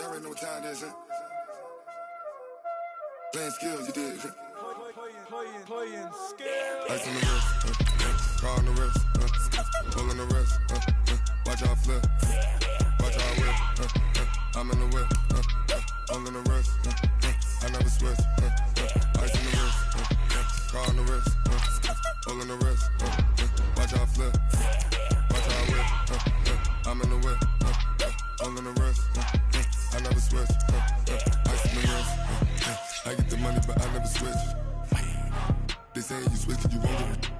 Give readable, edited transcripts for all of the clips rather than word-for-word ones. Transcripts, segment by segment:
already know what time it is, huh? Playing skills, you did. Playing skills. Ice on the wrist, car on the wrist, pull on the wrist, watch out flip, watch out whip, I'm in the whip, all in the wrist, I never switch, ice on the wrist, car on the wrist, pull on the wrist, watch out flip, watch out whip, I'm in the whip, all in the wrist, I never switch, ice on the wrist, I get the money but I never switch. They saying you switch, you won't get it.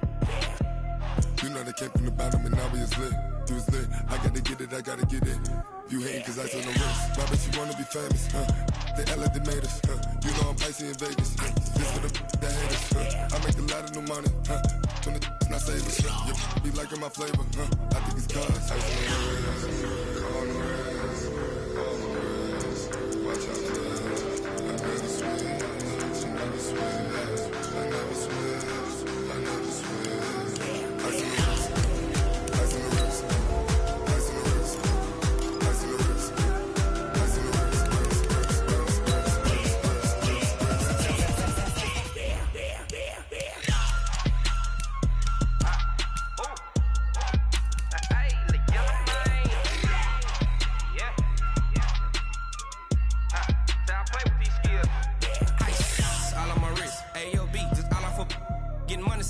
You know they came from the bottom and now we is lit. You was lit, I gotta get it, I gotta get it. You hating cause I on the wrist. Why bet you wanna be famous, They act like they made us, You know I'm icy in Vegas, This for the that hate us, I make a lot of new money, When the not saving, You be liking my flavor, I think it's cause ice on the wrist, on the wrist, on the wrist. Watch out, I never switch, I never switch. I never switch, I never switch. Ice on the wrist, ice on the wrist, ice on the wrist, ice on the wrist, ice on the wrist,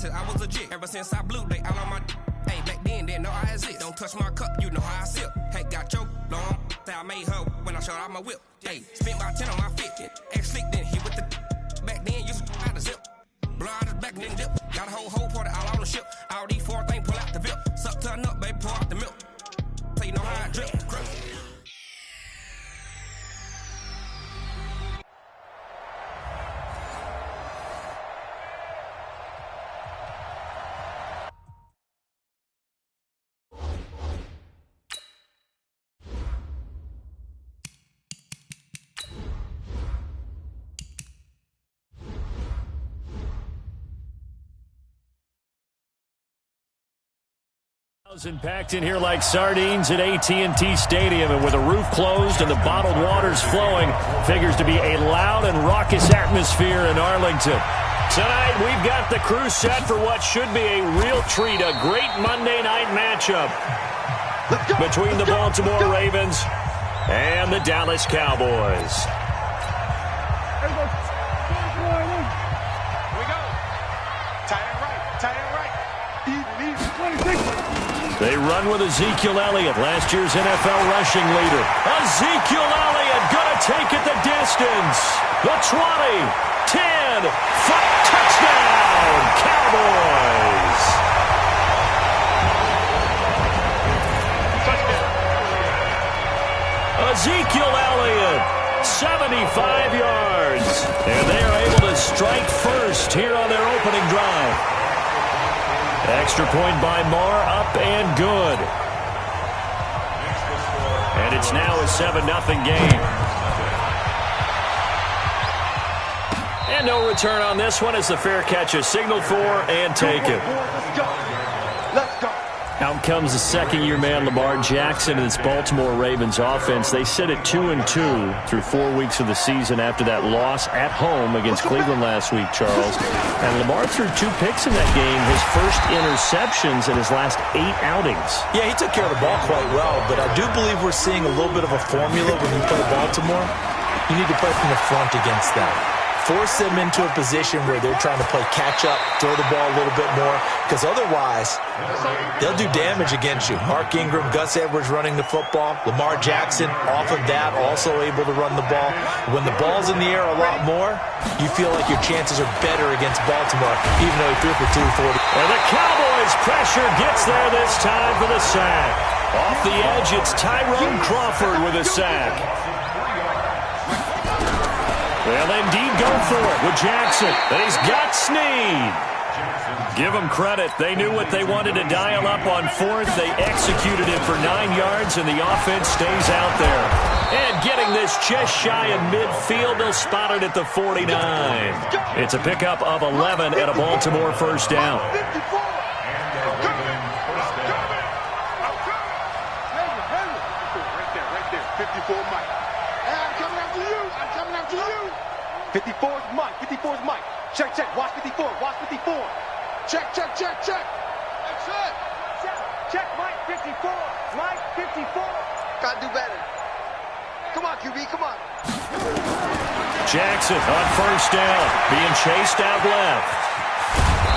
I was legit. Ever since I blew, they all on my. Hey, back then, didn't know I exist. Don't touch my cup, you know how I sip. Hey, got your long. Say I made her when I showed out my whip. Hey, spent about 10 on my fit. Ex-slick, then hit with the. Back then, you out the zip. Blow out his back, then dip. Got a whole party all on the ship. All these four things, pull out the VIP. Suck to a nut, baby, pour out the milk. So you know how I drip. Packed in here like sardines at AT&T Stadium, and with the roof closed and the bottled waters flowing, figures to be a loud and raucous atmosphere in Arlington. Tonight, we've got the crew set for what should be a real treat, a great Monday night matchup between the Baltimore Ravens and the Dallas Cowboys. They run with Ezekiel Elliott, last year's NFL rushing leader. Ezekiel Elliott going to take it the distance. The 20, 10, 5, touchdown, Cowboys. Ezekiel Elliott, 75 yards. And they are able to strike first here on their opening drive. Extra point by Moore, up and good. And it's now a 7-0 game. And no return on this one as the fair catch is signaled for and taken. Let's go. Out comes the second-year man, Lamar Jackson, and this Baltimore Ravens offense. They sit at 2-2 through 4 weeks of the season after that loss at home against Cleveland last week, Charles. And Lamar threw 2 picks in that game, his first interceptions in his last 8 outings. Yeah, he took care of the ball quite well, but I do believe we're seeing a little bit of a formula when you play Baltimore. You need to play from the front against them. Force them into a position where they're trying to play catch-up, throw the ball a little bit more, because otherwise they'll do damage against you. Mark Ingram, Gus Edwards running the football. Lamar Jackson, off of that, also able to run the ball. When the ball's in the air a lot more, you feel like your chances are better against Baltimore, even though he threw for 240. And the Cowboys' pressure gets there this time for the sack. Off the edge, it's Tyrone Crawford with a sack. They'll indeed go for it with Jackson. And he's got Snead. Give them credit. They knew what they wanted to dial up on fourth. They executed it for 9 yards, and the offense stays out there. And getting this just shy of midfield, they'll spot it at the 49. It's a pickup of 11 and a Baltimore first down. 54. Mike, 54. Gotta do better. Come on, QB, come on. Jackson on first down, being chased out left.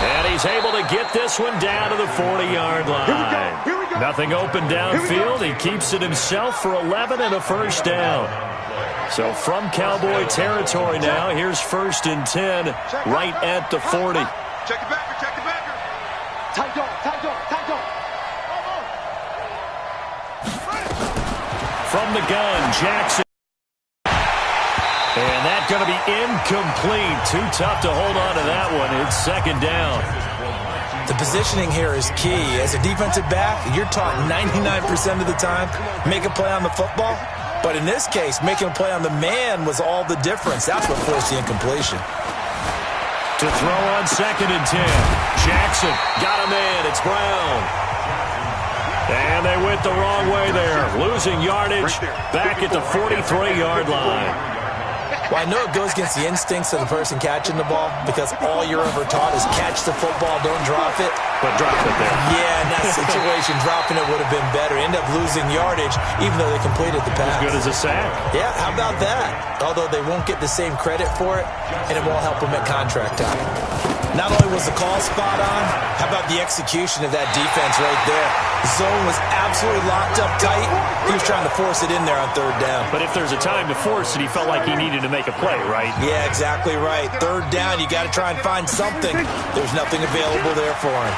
And he's able to get this one down to the 40-yard line. Here we go. Nothing open downfield. He keeps it himself for 11 and a first down. So from Cowboy territory now, here's 1st and 10 right at the 40. Check it back, check it back. Tight dog, tight dog, tight dog. From the gun, Jackson. And that's going to be incomplete. Too tough to hold on to that one. It's 2nd down. The positioning here is key. As a defensive back, you're taught 99% of the time, make a play on the football. But in this case, making a play on the man was all the difference. That's what forced the incompletion. To throw on 2nd and 10. Jackson got him in. It's Brown. And they went the wrong way there. Losing yardage back at the 43-yard line. Well, I know it goes against the instincts of the person catching the ball because all you're ever taught is catch the football, don't drop it. But drop it there. Yeah, in that situation, dropping it would have been better. End up losing yardage, even though they completed the pass. As good as a sack. Yeah, how about that? Although they won't get the same credit for it, and it won't help them at contract time. Not only was the call spot on, how about the execution of that defense right there? The zone was absolutely locked up tight. He was trying to force it in there on 3rd down. But if there's a time to force it, he felt like he needed to make a play, right? Yeah, exactly right. 3rd down, you got to try and find something. There's nothing available there for him.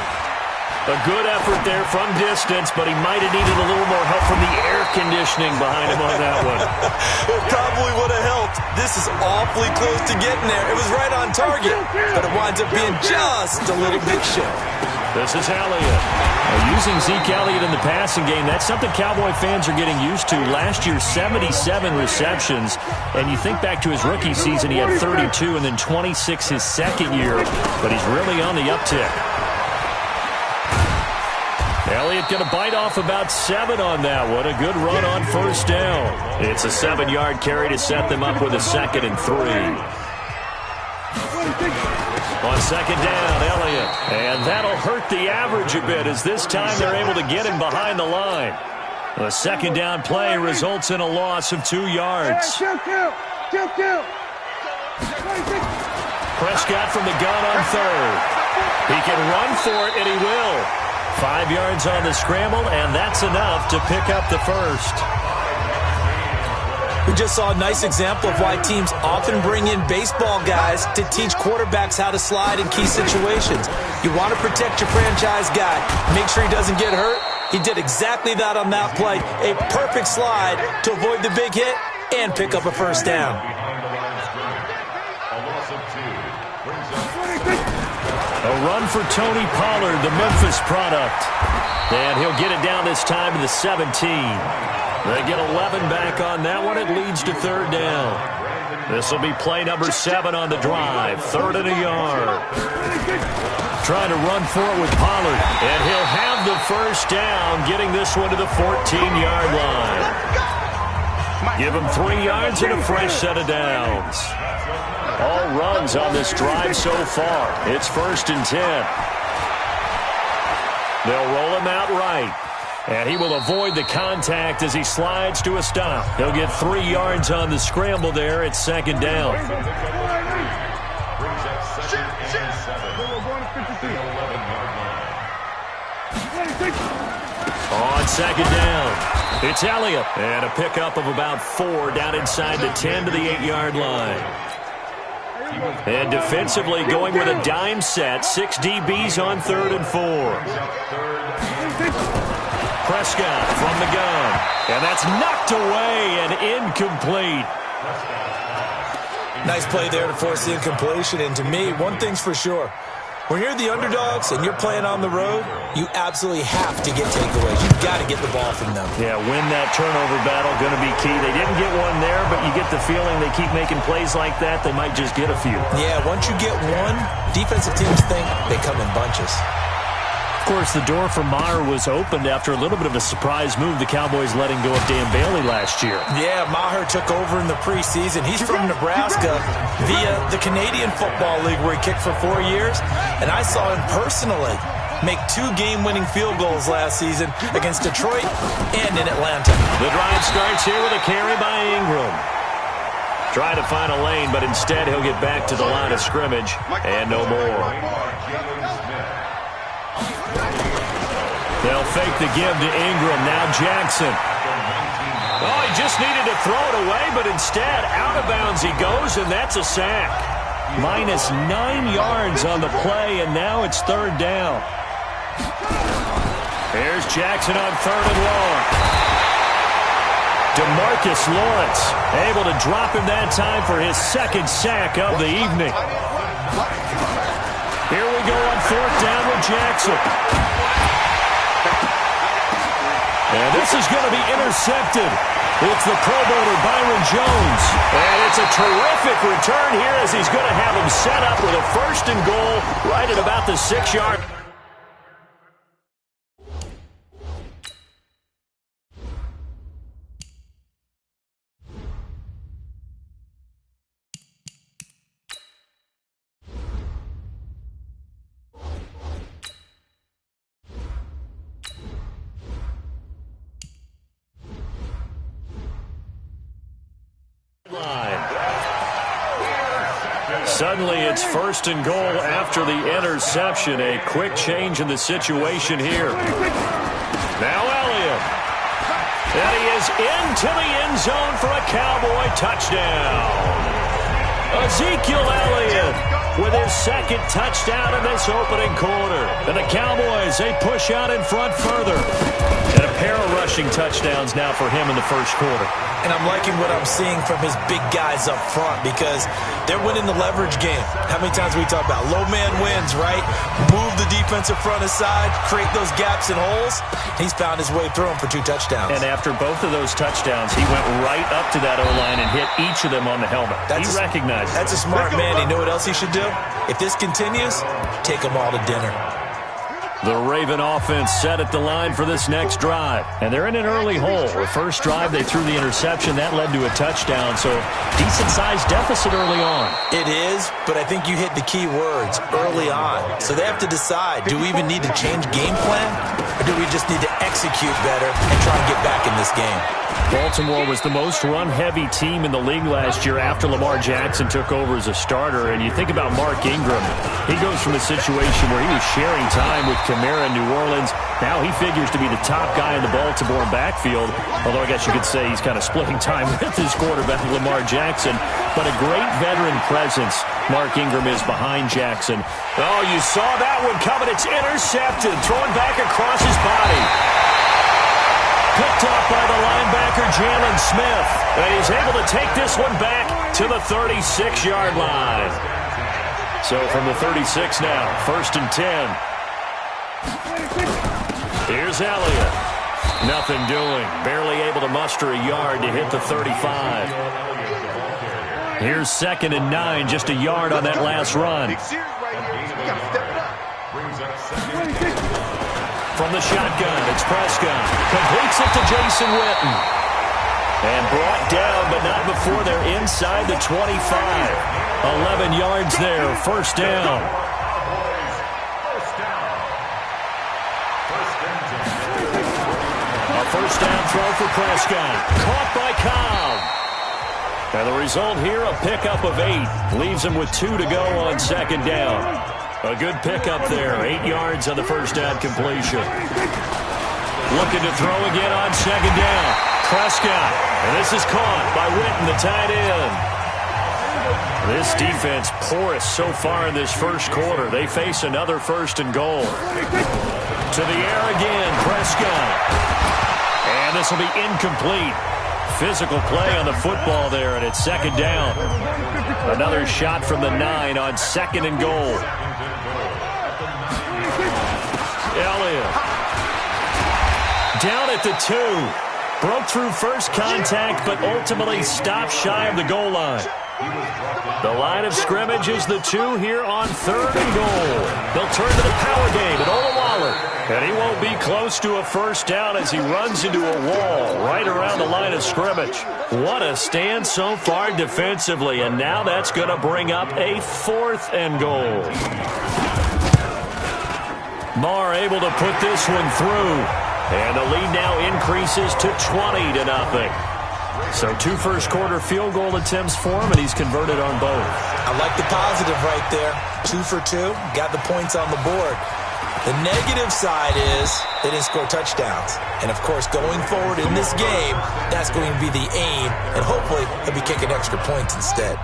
A good effort there from distance, but he might have needed a little more help from the air conditioning behind him on that one. It probably would have helped. This is awfully close to getting there. It was right on target, but it winds up being just a little bit short. This is Elliott. Using Zeke Elliott in the passing game, that's something Cowboy fans are getting used to. Last year, 77 receptions, and you think back to his rookie season, he had 32 and then 26 his second year, but he's really on the uptick. Elliott going to bite off about 7 on that one. A good run on 1st down. It's a 7-yard carry to set them up with a 2nd and 3. On 2nd down, Elliott. And that'll hurt the average a bit as this time they're able to get him behind the line. The 2nd down play results in a loss of 2 yards. Prescott from the gun on 3rd. He can run for it, and he will. 5 yards on the scramble, and that's enough to pick up the 1st. We just saw a nice example of why teams often bring in baseball guys to teach quarterbacks how to slide in key situations. You want to protect your franchise guy. Make sure he doesn't get hurt. He did exactly that on that play. A perfect slide to avoid the big hit and pick up a 1st down. A run for Tony Pollard, the Memphis product. And he'll get it down this time to the 17. They get 11 back on that one. It leads to 3rd down. This will be play number 7 on the drive. 3rd and a yard. Trying to run for it with Pollard. And he'll have the 1st down, getting this one to the 14-yard line. Give him 3 yards and a fresh set of downs. All runs on this drive so far. It's 1st and 10. They'll roll him out right. And he will avoid the contact as he slides to a stop. He'll get 3 yards on the scramble there at 2nd down. On 2nd down, it's Elliott. And a pickup of about 4 down inside the 10 to the 8-yard line. And defensively going with a dime set. 6 DBs on 3rd and 4. Prescott from the gun. And that's knocked away and incomplete. Nice play there to force the incompletion. And to me, one thing's for sure. When you're the underdogs and you're playing on the road, you absolutely have to get takeaways. You've got to get the ball from them. Yeah, win that turnover battle, going to be key. They didn't get one there, but you get the feeling they keep making plays like that, they might just get a few. Yeah, once you get one, defensive teams think they come in bunches. Of course, the door for Maher was opened after a little bit of a surprise move. The Cowboys letting go of Dan Bailey last year. Yeah, Maher took over in the preseason. He's from Nebraska via the Canadian Football League where he kicked for 4 years. And I saw him personally make 2 game-winning field goals last season against Detroit and in Atlanta. The drive starts here with a carry by Ingram. Trying to find a lane, but instead he'll get back to the line of scrimmage and no more. They'll fake the give to Ingram. Now Jackson. Oh, he just needed to throw it away, but instead out of bounds he goes, and that's a sack. Minus 9 yards on the play, and now it's 3rd down. Here's Jackson on 3rd and long. DeMarcus Lawrence able to drop him that time for his 2nd sack of the evening. Here we go on 4th down with Jackson. And this is going to be intercepted. It's the Pro Bowler Byron Jones. And it's a terrific return here as he's going to have him set up with a 1st and goal right at about the 6-yard. Suddenly it's 1st and goal after the interception. A quick change in the situation here. Now Elliott. And he is into the end zone for a Cowboy touchdown. Ezekiel Elliott with his 2nd touchdown in this opening quarter. And the Cowboys, they push out in front further. And a pair of rushing touchdowns now for him in the 1st quarter. And I'm liking what I'm seeing from his big guys up front because they're winning the leverage game. How many times we talk about low man wins, right? Move the defensive front aside, create those gaps and holes. He's found his way through them for 2 touchdowns. And after both of those touchdowns, he went right up to that O-line and hit each of them on the helmet. He recognized it. That's a smart man. You know what else he should do? If this continues, take them all to dinner. The Raven offense set at the line for this next drive. And they're in an early hole. The first drive, they threw the interception. That led to a touchdown. So decent-sized deficit early on. It is, but I think you hit the key words, early on. So they have to decide, do we even need to change game plan? Or do we just need to execute better and try and get back in this game? Baltimore was the most run-heavy team in the league last year after Lamar Jackson took over as a starter. And you think about Mark Ingram. He goes from a situation where he was sharing time with Kamara in New Orleans. Now he figures to be the top guy in the Baltimore backfield. Although I guess you could say he's kind of splitting time with his quarterback, Lamar Jackson. But a great veteran presence. Mark Ingram is behind Jackson. Oh, you saw that one coming. It's intercepted. Thrown back across his body. Picked off by the linebacker, Jalen Smith. And he's able to take this one back to the 36-yard line. So from the 36 now, 1st and 10. Here's Elliott. Nothing doing. Barely able to muster a yard to hit the 35. Here's 2nd and 9, just a yard on that last run. From the shotgun, it's Prescott. Completes it to Jason Witten. And brought down, but not before they're inside the 25. 11 yards there, 1st down. A 1st down throw for Prescott. Caught by Cobb. And the result here, a pickup of 8. Leaves him with 2 to go on 2nd down. A good pickup there. 8 yards on the 1st down completion. Looking to throw again on 2nd down. Prescott. And this is caught by Witten, the tight end. This defense porous so far in this 1st quarter. They face another 1st and goal. To the air again, Prescott. And this will be incomplete. Physical play on the football there, and it's 2nd down. Another shot from the 9 on 2nd and goal. Elliott. Down at the 2. Broke through first contact, but ultimately stopped shy of the goal line. The line of scrimmage is the 2 here on 3rd and goal. They'll turn to the power game at Olawale. And he won't be close to a 1st down as he runs into a wall right around the line of scrimmage. What a stand so far defensively. And now that's going to bring up a 4th and goal. Marr able to put this one through. And the lead now increases to 20-0. So 2 first-quarter field goal attempts for him, and he's converted on both. I like the positive right there. 2 for 2, got the points on the board. The negative side is they didn't score touchdowns. And, of course, going forward in this game, that's going to be the aim, and hopefully he'll be kicking extra points instead.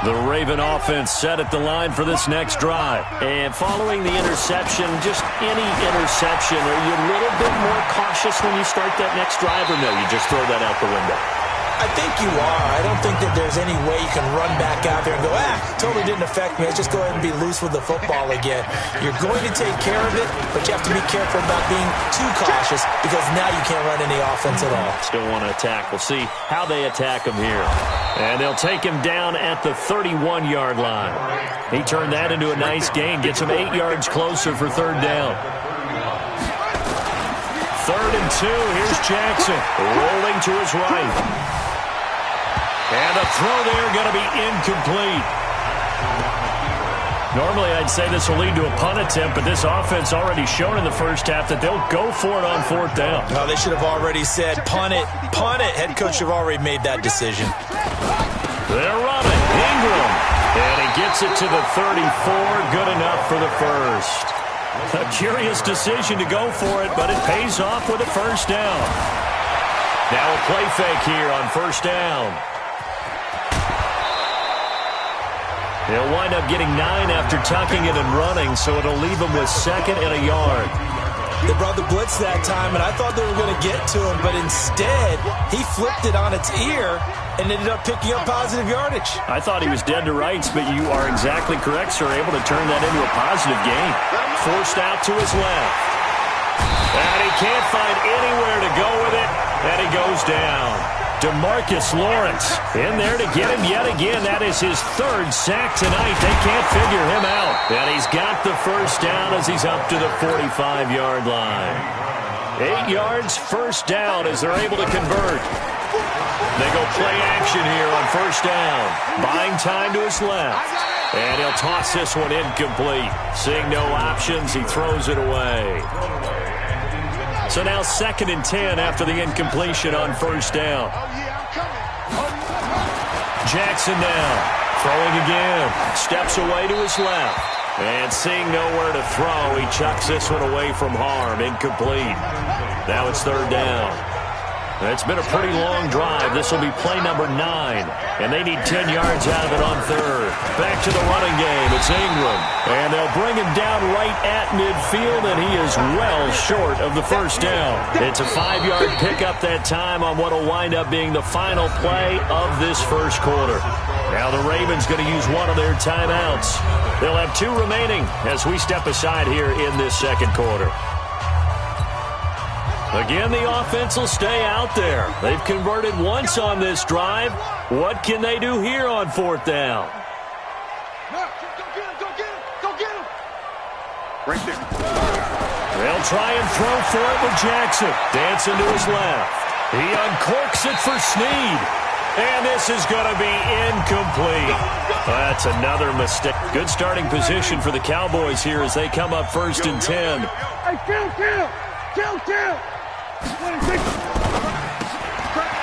The Raven offense set at the line for this next drive. And following the interception, just any interception, are you a little bit more cautious when you start that next drive, or no, you just throw that out the window? I think you are. I don't think that there's any way you can run back out there and go, totally didn't affect me. Let's just go ahead and be loose with the football again. You're going to take care of it, but you have to be careful about being too cautious because now you can't run any offense at all. Still want to attack. We'll see how they attack him here. And they'll take him down at the 31-yard line. He turned that into a nice gain, gets him 8 yards closer for third down. 3rd and 2. Here's Jackson rolling to his right. And the throw there going to be incomplete. Normally, I'd say this will lead to a punt attempt, but this offense already shown in the first half that they'll go for it on 4th down. No, they should have already said, punt it, punt it. Head coach should have already made that decision. They're running. Ingram. And he gets it to the 34. Good enough for the first. A curious decision to go for it, but it pays off with a first down. Now a play fake here on 1st down. He'll wind up getting 9 after tucking it and running, so it'll leave him with 2nd and a yard. They brought the blitz that time, and I thought they were going to get to him, but instead, he flipped it on its ear and ended up picking up positive yardage. I thought he was dead to rights, but you are exactly correct, sir. Able to turn that into a positive gain. Forced out to his left. And he can't find anywhere to go with it, and he goes down. DeMarcus Lawrence in there to get him yet again. That is his 3rd sack tonight. They can't figure him out. And he's got the first down as he's up to the 45-yard line. 8 yards, first down as they're able to convert. They go play action here on 1st down. Buying time to his left. And he'll toss this one incomplete. Seeing no options, he throws it away. So now 2nd and 10 after the incompletion on 1st down. Jackson now throwing again. Steps away to his left. And seeing nowhere to throw, he chucks this one away from harm. Incomplete. Now it's 3rd down. It's been a pretty long drive. This will be play number 9. And they need 10 yards out of it on 3rd. Back to the running game. It's Ingram. And they'll bring him down right at midfield, and he is well short of the first down. It's a 5-yard pickup that time on what will wind up being the final play of this first quarter. Now the Ravens going to use one of their timeouts. They'll have 2 remaining as we step aside here in this second quarter. Again, the offense will stay out there. They've converted once on this drive. What can they do here on 4th down? Go get him. Right there. They'll try and throw for it with Jackson. Dancing to his left. He uncorks it for Snead. And this is going to be incomplete. That's another mistake. Good starting position for the Cowboys here as they come up 1st and 10. Hey, kill.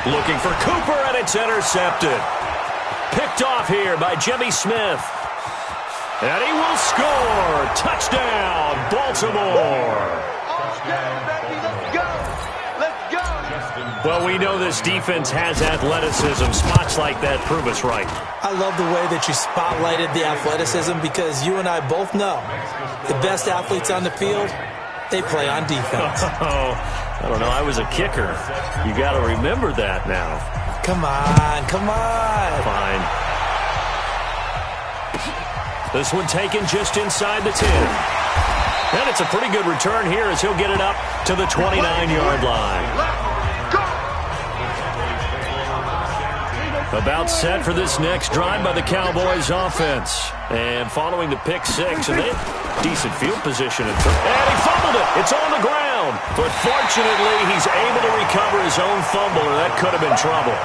Looking for Cooper, and it's intercepted. Picked off here by Jimmy Smith. And he will score. Touchdown, Baltimore. Let's go. Well, we know this defense has athleticism. Spots like that prove us right. I love the way that you spotlighted the athleticism because you and I both know the best athletes on the field, they play on defense. I don't know. I was a kicker. You got to remember that now. Come on. Fine. This one taken just inside the 10. And it's a pretty good return here as he'll get it up to the 29-yard line. About set for this next drive by the Cowboys offense. And following the pick 6, and they have decent field position. And he fumbled it. It's on the ground. But fortunately, he's able to recover his own fumble, or that could have been trouble.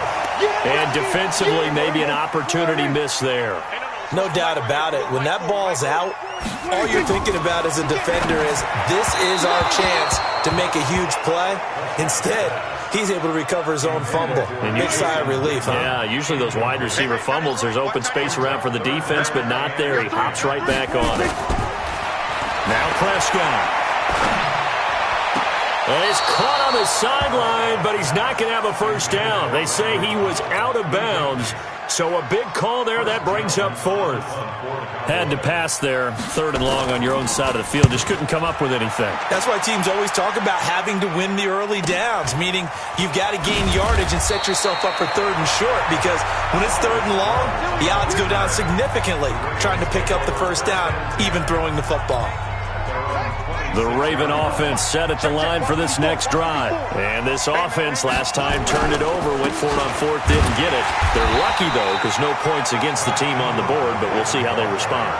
And defensively, maybe an opportunity miss there. No doubt about it. When that ball's out, all you're thinking about as a defender is, this is our chance to make a huge play. Instead, he's able to recover his own fumble. Big sigh of relief, huh? Yeah, usually those wide receiver fumbles, there's open space around for the defense, but not there. He hops right back on it. Now Prescott. He's caught on the sideline, but he's not going to have a first down. They say he was out of bounds, so a big call there. That brings up fourth. Had to pass there, 3rd and long on your own side of the field. Just couldn't come up with anything. That's why teams always talk about having to win the early downs, meaning you've got to gain yardage and set yourself up for 3rd and short, because when it's 3rd and long, the odds go down significantly trying to pick up the first down, even throwing the football. The Raven offense set at the line for this next drive. And this offense last time turned it over, went for it on 4th, didn't get it. They're lucky, though, because no points against the team on the board, but we'll see how they respond.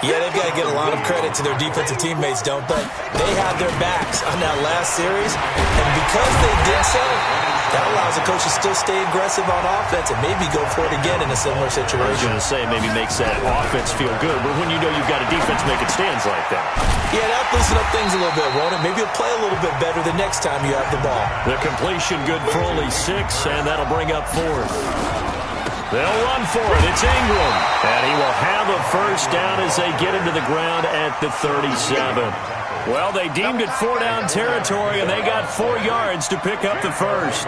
Yeah, they've got to get a lot of credit to their defensive teammates, don't they? They had their backs on that last series, and because they did so, that allows the coach to still stay aggressive on offense and maybe go for it again in a similar situation. I was going to say maybe makes that offense feel good, but when you know you've got a defense making stands like that. Yeah, that'll loosen up things a little bit, won't it? Maybe you'll play a little bit better the next time you have the ball. The completion good for only 6, and that'll bring up 4th. They'll run for it. It's Ingram. And he will have a first down as they get into the ground at the 37. Well, they deemed it 4-down territory, and they got 4 yards to pick up the first.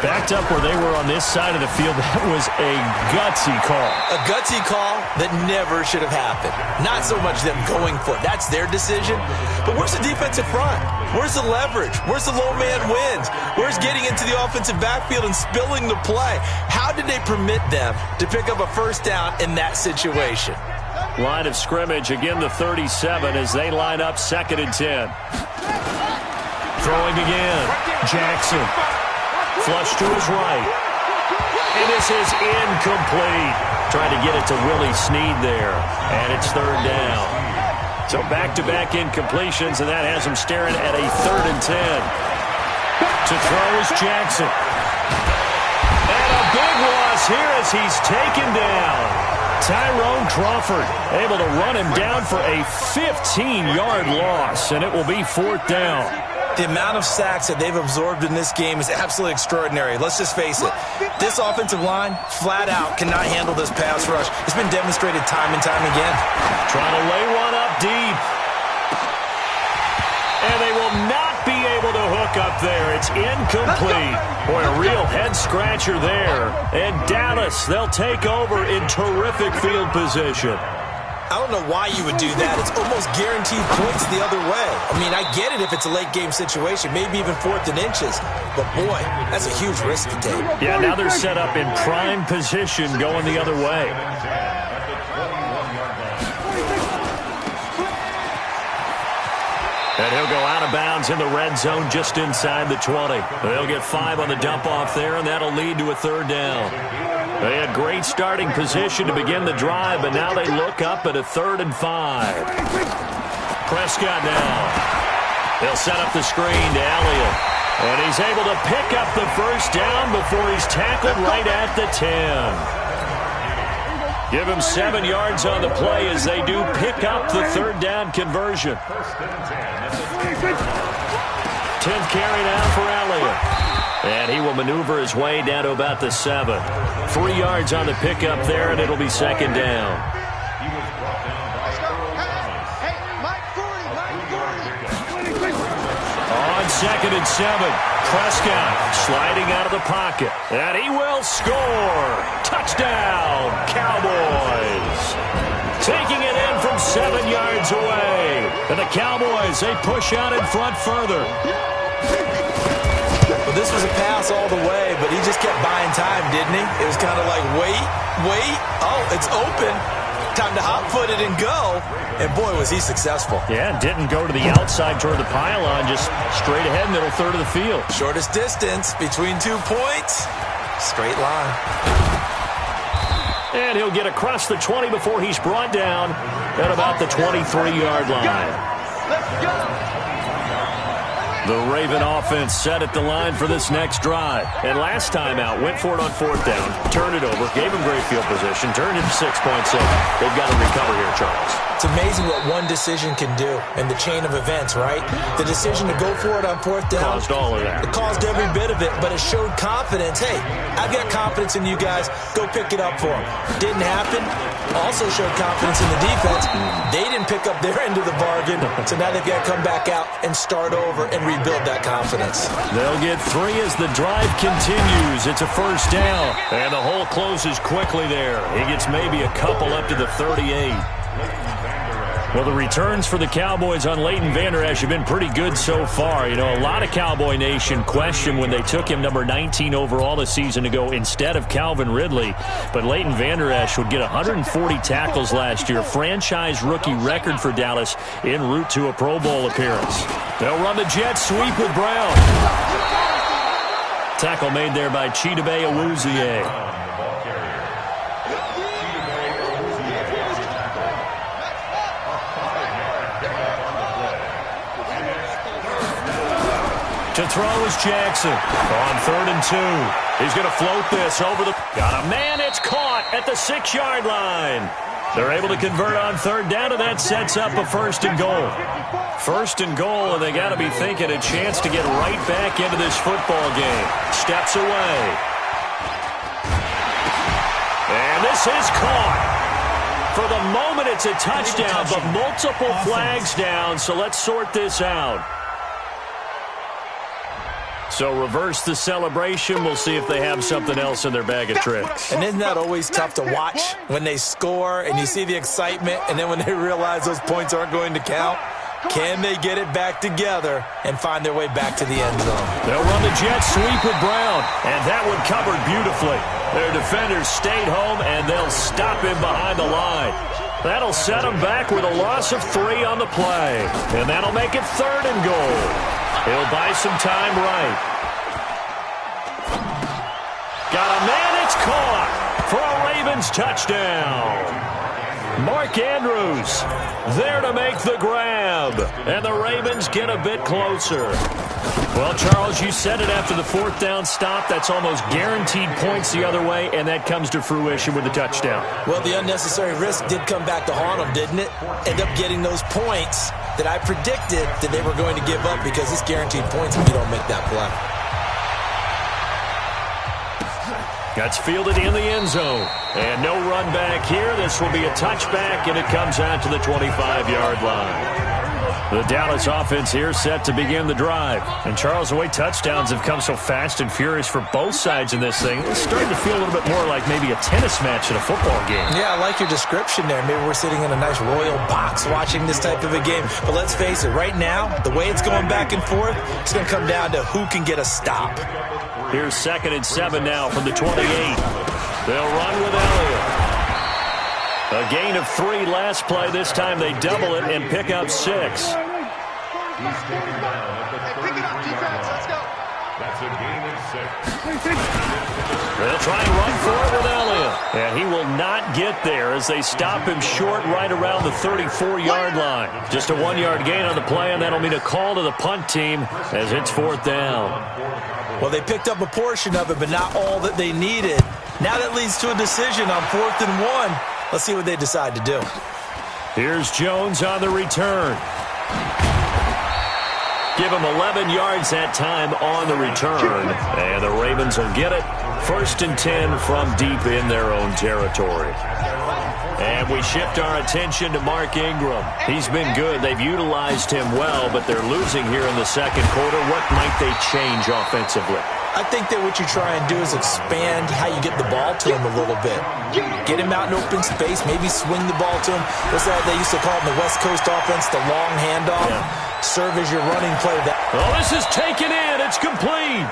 Backed up where they were on this side of the field, that was a gutsy call. A gutsy call that never should have happened. Not so much them going for it. That's their decision. But where's the defensive front? Where's the leverage? Where's the low man wins? Where's getting into the offensive backfield and spilling the play? How did they permit them to pick up a first down in that situation? Line of scrimmage, again the 37 as they line up 2nd and 10. Throwing again. Jackson. Flush to his right. And this is incomplete. Trying to get it to Willie Snead there. And it's 3rd down. So back-to-back incompletions, and that has him staring at a 3rd and 10. To throw is Jackson. And a big loss here as he's taken down. Tyrone Crawford able to run him down for a 15-yard loss, and it will be 4th down. The amount of sacks that they've absorbed in this game is absolutely extraordinary. Let's just face it. This offensive line, flat out, cannot handle this pass rush. It's been demonstrated time and time again. Trying to lay one up deep. And they will not be able to hook up there. It's incomplete. Boy, a real head-scratcher there. And Dallas, they'll take over in terrific field position. I don't know why you would do that. It's almost guaranteed points the other way. I mean, I get it if it's a late-game situation, maybe even 4th and inches. But, boy, that's a huge risk to take. Yeah, now they're set up in prime position going the other way. And he'll go out of bounds in the red zone just inside the 20. They'll get 5 on the dump-off there, and that'll lead to a 3rd down. They had great starting position to begin the drive, but now they look up at a 3rd and 5. Prescott now. They'll set up the screen to Elliott. And he's able to pick up the first down before he's tackled right at the 10. Give him 7 yards on the play as they do pick up the 3rd down conversion. 10th carry now for Elliott. And he will maneuver his way down to about the 7. 3 yards on the pickup there, and it'll be 2nd down. On 2nd and 7, Prescott sliding out of the pocket. And he will score. Touchdown, Cowboys. Taking it in from 7 yards away. And the Cowboys, they push out in front further. Well, this was a pass all the way, but he just kept buying time, didn't he? It was kind of like, wait. Oh, it's open. Time to hot-foot it and go. And, boy, was he successful. Yeah, didn't go to the outside toward the pylon, just straight ahead, middle third of the field. Shortest distance between 2 points. Straight line. And he'll get across the 20 before he's brought down at about the 23-yard line. Let's go. The Raven offense set at the line for this next drive. And last time out, went for it on 4th down, turned it over, gave him great field position, turned it to 6 points. So they've got to recover here, Charles. It's amazing what one decision can do in the chain of events, right? The decision to go for it on 4th down. Caused all of that. It caused every bit of it, but it showed confidence. Hey, I've got confidence in you guys. Go pick it up for them. Didn't happen. Also showed confidence in the defense. They didn't pick up their end of the bargain, so now they've got to come back out and start over and rebuild that confidence. They'll get 3 as the drive continues. It's a 1st down, and the hole closes quickly there. He gets maybe a couple up to the 38. Well, the returns for the Cowboys on Leighton Vander Esch have been pretty good so far. You know, a lot of Cowboy Nation questioned when they took him number 19 overall a season ago instead of Calvin Ridley. But Leighton Vander Esch would get 140 tackles last year, franchise rookie record for Dallas en route to a Pro Bowl appearance. They'll run the jet sweep with Brown. Tackle made there by Chidobe Awuzie. To throw is Jackson on 3rd and 2. He's going to float this over the... Got a man. It's caught at the 6-yard line. They're able to convert on 3rd down, and that sets up a 1st and goal. 1st and goal, and they got to be thinking a chance to get right back into this football game. Steps away. And this is caught. For the moment, it's a touchdown, but multiple flags down, so let's sort this out. So reverse the celebration. We'll see if they have something else in their bag of tricks. And isn't that always tough to watch when they score and you see the excitement, and then when they realize those points aren't going to count? Can they get it back together and find their way back to the end zone? They'll run the jet sweep with Brown, and that one covered beautifully. Their defenders stayed home, and they'll stop him behind the line. That'll set them back with a loss of 3 on the play, and that'll make it 3rd and goal. He'll buy some time right. Got a man, it's caught for a Ravens touchdown. Mark Andrews there to make the grab, and the Ravens get a bit closer. Well, Charles, you said it after the 4th down stop. That's almost guaranteed points the other way, and that comes to fruition with a touchdown. Well, the unnecessary risk did come back to haunt them, didn't it? End up getting those points that I predicted that they were going to give up, because it's guaranteed points if you don't make that play. That's fielded in the end zone. And no run back here. This will be a touchback, and it comes out to the 25-yard line. The Dallas offense here set to begin the drive. And, Charles, the way touchdowns have come so fast and furious for both sides in this thing, it's starting to feel a little bit more like maybe a tennis match in a football game. Yeah, I like your description there. Maybe we're sitting in a nice royal box watching this type of a game. But let's face it, right now, the way it's going back and forth, it's going to come down to who can get a stop. Here's 2nd and 7 now from the 28. They'll run with Elliott. A gain of 3 last play. This time they double it and pick up 6. Hey, pick it up, defense. Let's go. That's a gain of 6. They'll try and run for it with Elliott. And he will not get there as they stop him short right around the 34-yard line. Just a 1-yard gain on the play, and that'll mean a call to the punt team as it's 4th down. Well, they picked up a portion of it, but not all that they needed. Now that leads to a decision on 4th and 1. Let's see what they decide to do. Here's Jones on the return. Give him 11 yards that time on the return. And the Ravens will get it. 1st and 10 from deep in their own territory. And we shift our attention to Mark Ingram. He's been good. They've utilized him well, but they're losing here in the 2nd quarter. What might they change offensively? I think that what you try and do is expand how you get the ball to him a little bit. Get him out in open space, maybe swing the ball to him. What's that they used to call it in the West Coast offense, the long handoff? Yeah. Serve as your running play. Oh, this is taken in. It's complete.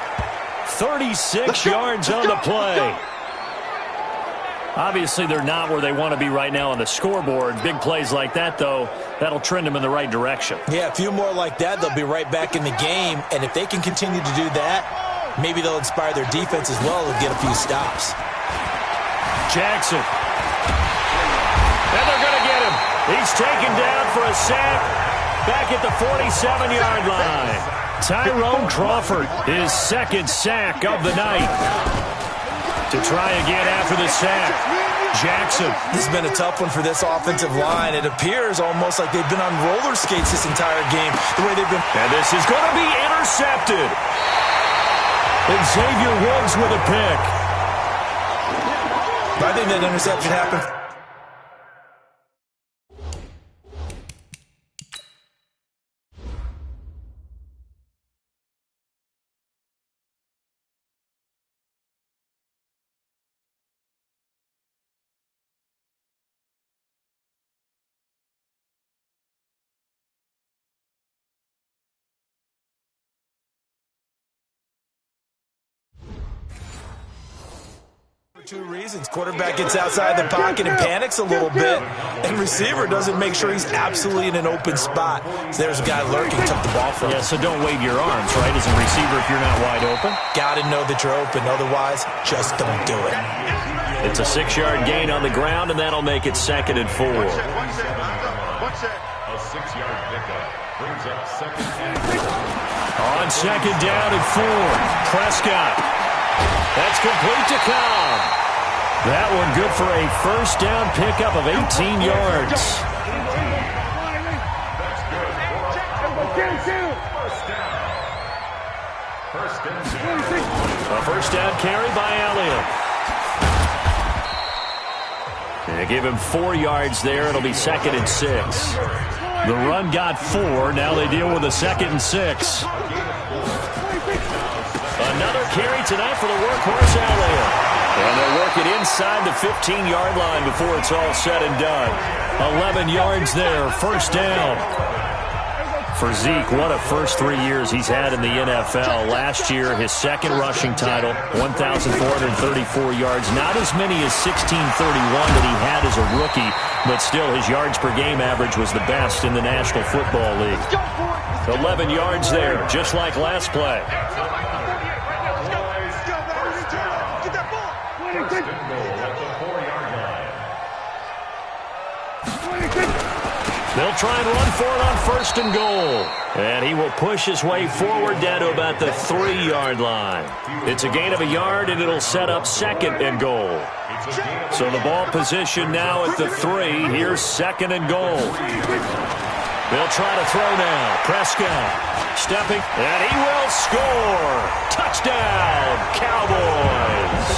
36 yards on the play. Obviously, they're not where they want to be right now on the scoreboard. Big plays like that, though, that'll trend them in the right direction. Yeah, a few more like that, they'll be right back in the game. And if they can continue to do that, maybe they'll inspire their defense as well and get a few stops. Jackson. And they're going to get him. He's taken down for a sack back at the 47-yard line. Tyrone Crawford, his second sack of the night. To try again after the sack, Jackson. This has been a tough one for this offensive line. It appears almost like they've been on roller skates this entire game, the way they've been. And this is going to be intercepted. And Xavier Woods with a pick. I think that interception happened. Two reasons. Quarterback gets outside the pocket and panics a little bit, and receiver doesn't make sure he's absolutely in an open spot. So there's a guy lurking, took the ball from him. Yeah, so don't wave your arms, right, as a receiver if you're not wide open. Got to know that you're open. Otherwise, just don't do it. It's a 6-yard gain on the ground, and that'll make it 2nd and 4. A 6-yard pickup brings up 2nd and 4. On 2nd down and 4, Prescott. That's complete to Cobb. That one good for a first down pickup of 18 yards. That's good. First down. A first down carry by Elliott. They give him 4 yards there. It'll be 2nd and 6. The run got 4. Now they deal with a 2nd and 6. Another carry tonight for the workhorse Elliott. And they'll work it inside the 15-yard line before it's all said and done. 11 yards there, first down. For Zeke, what a first 3 years he's had in the NFL. Last year, his second rushing title, 1,434 yards. Not as many as 1,631 that he had as a rookie, but still his yards per game average was the best in the National Football League. 11 yards there, just like last play. They'll try and run for it on 1st and goal. And he will push his way forward down to about the 3-yard line. It's a gain of a yard, and it'll set up 2nd and goal. So the ball position now at the 3. Here's 2nd and goal. They'll try to throw now. Prescott stepping, and he will score. Touchdown, Cowboys.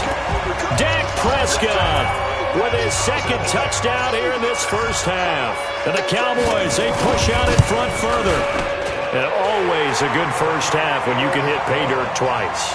Dak Prescott with his 2nd touchdown here in this first half. And the Cowboys, they push out in front further. And always a good first half when you can hit pay dirt twice.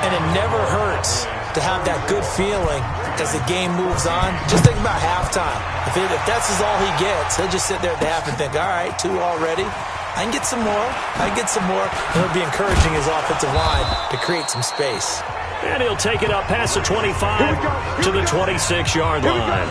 And it never hurts to have that good feeling as the game moves on. Just think about halftime. If that's all he gets, he'll just sit there at the half and think, all right, 2 already. I can get some more. I can get some more. And he'll be encouraging his offensive line to create some space. And he'll take it up past the 25 to the 26-yard line.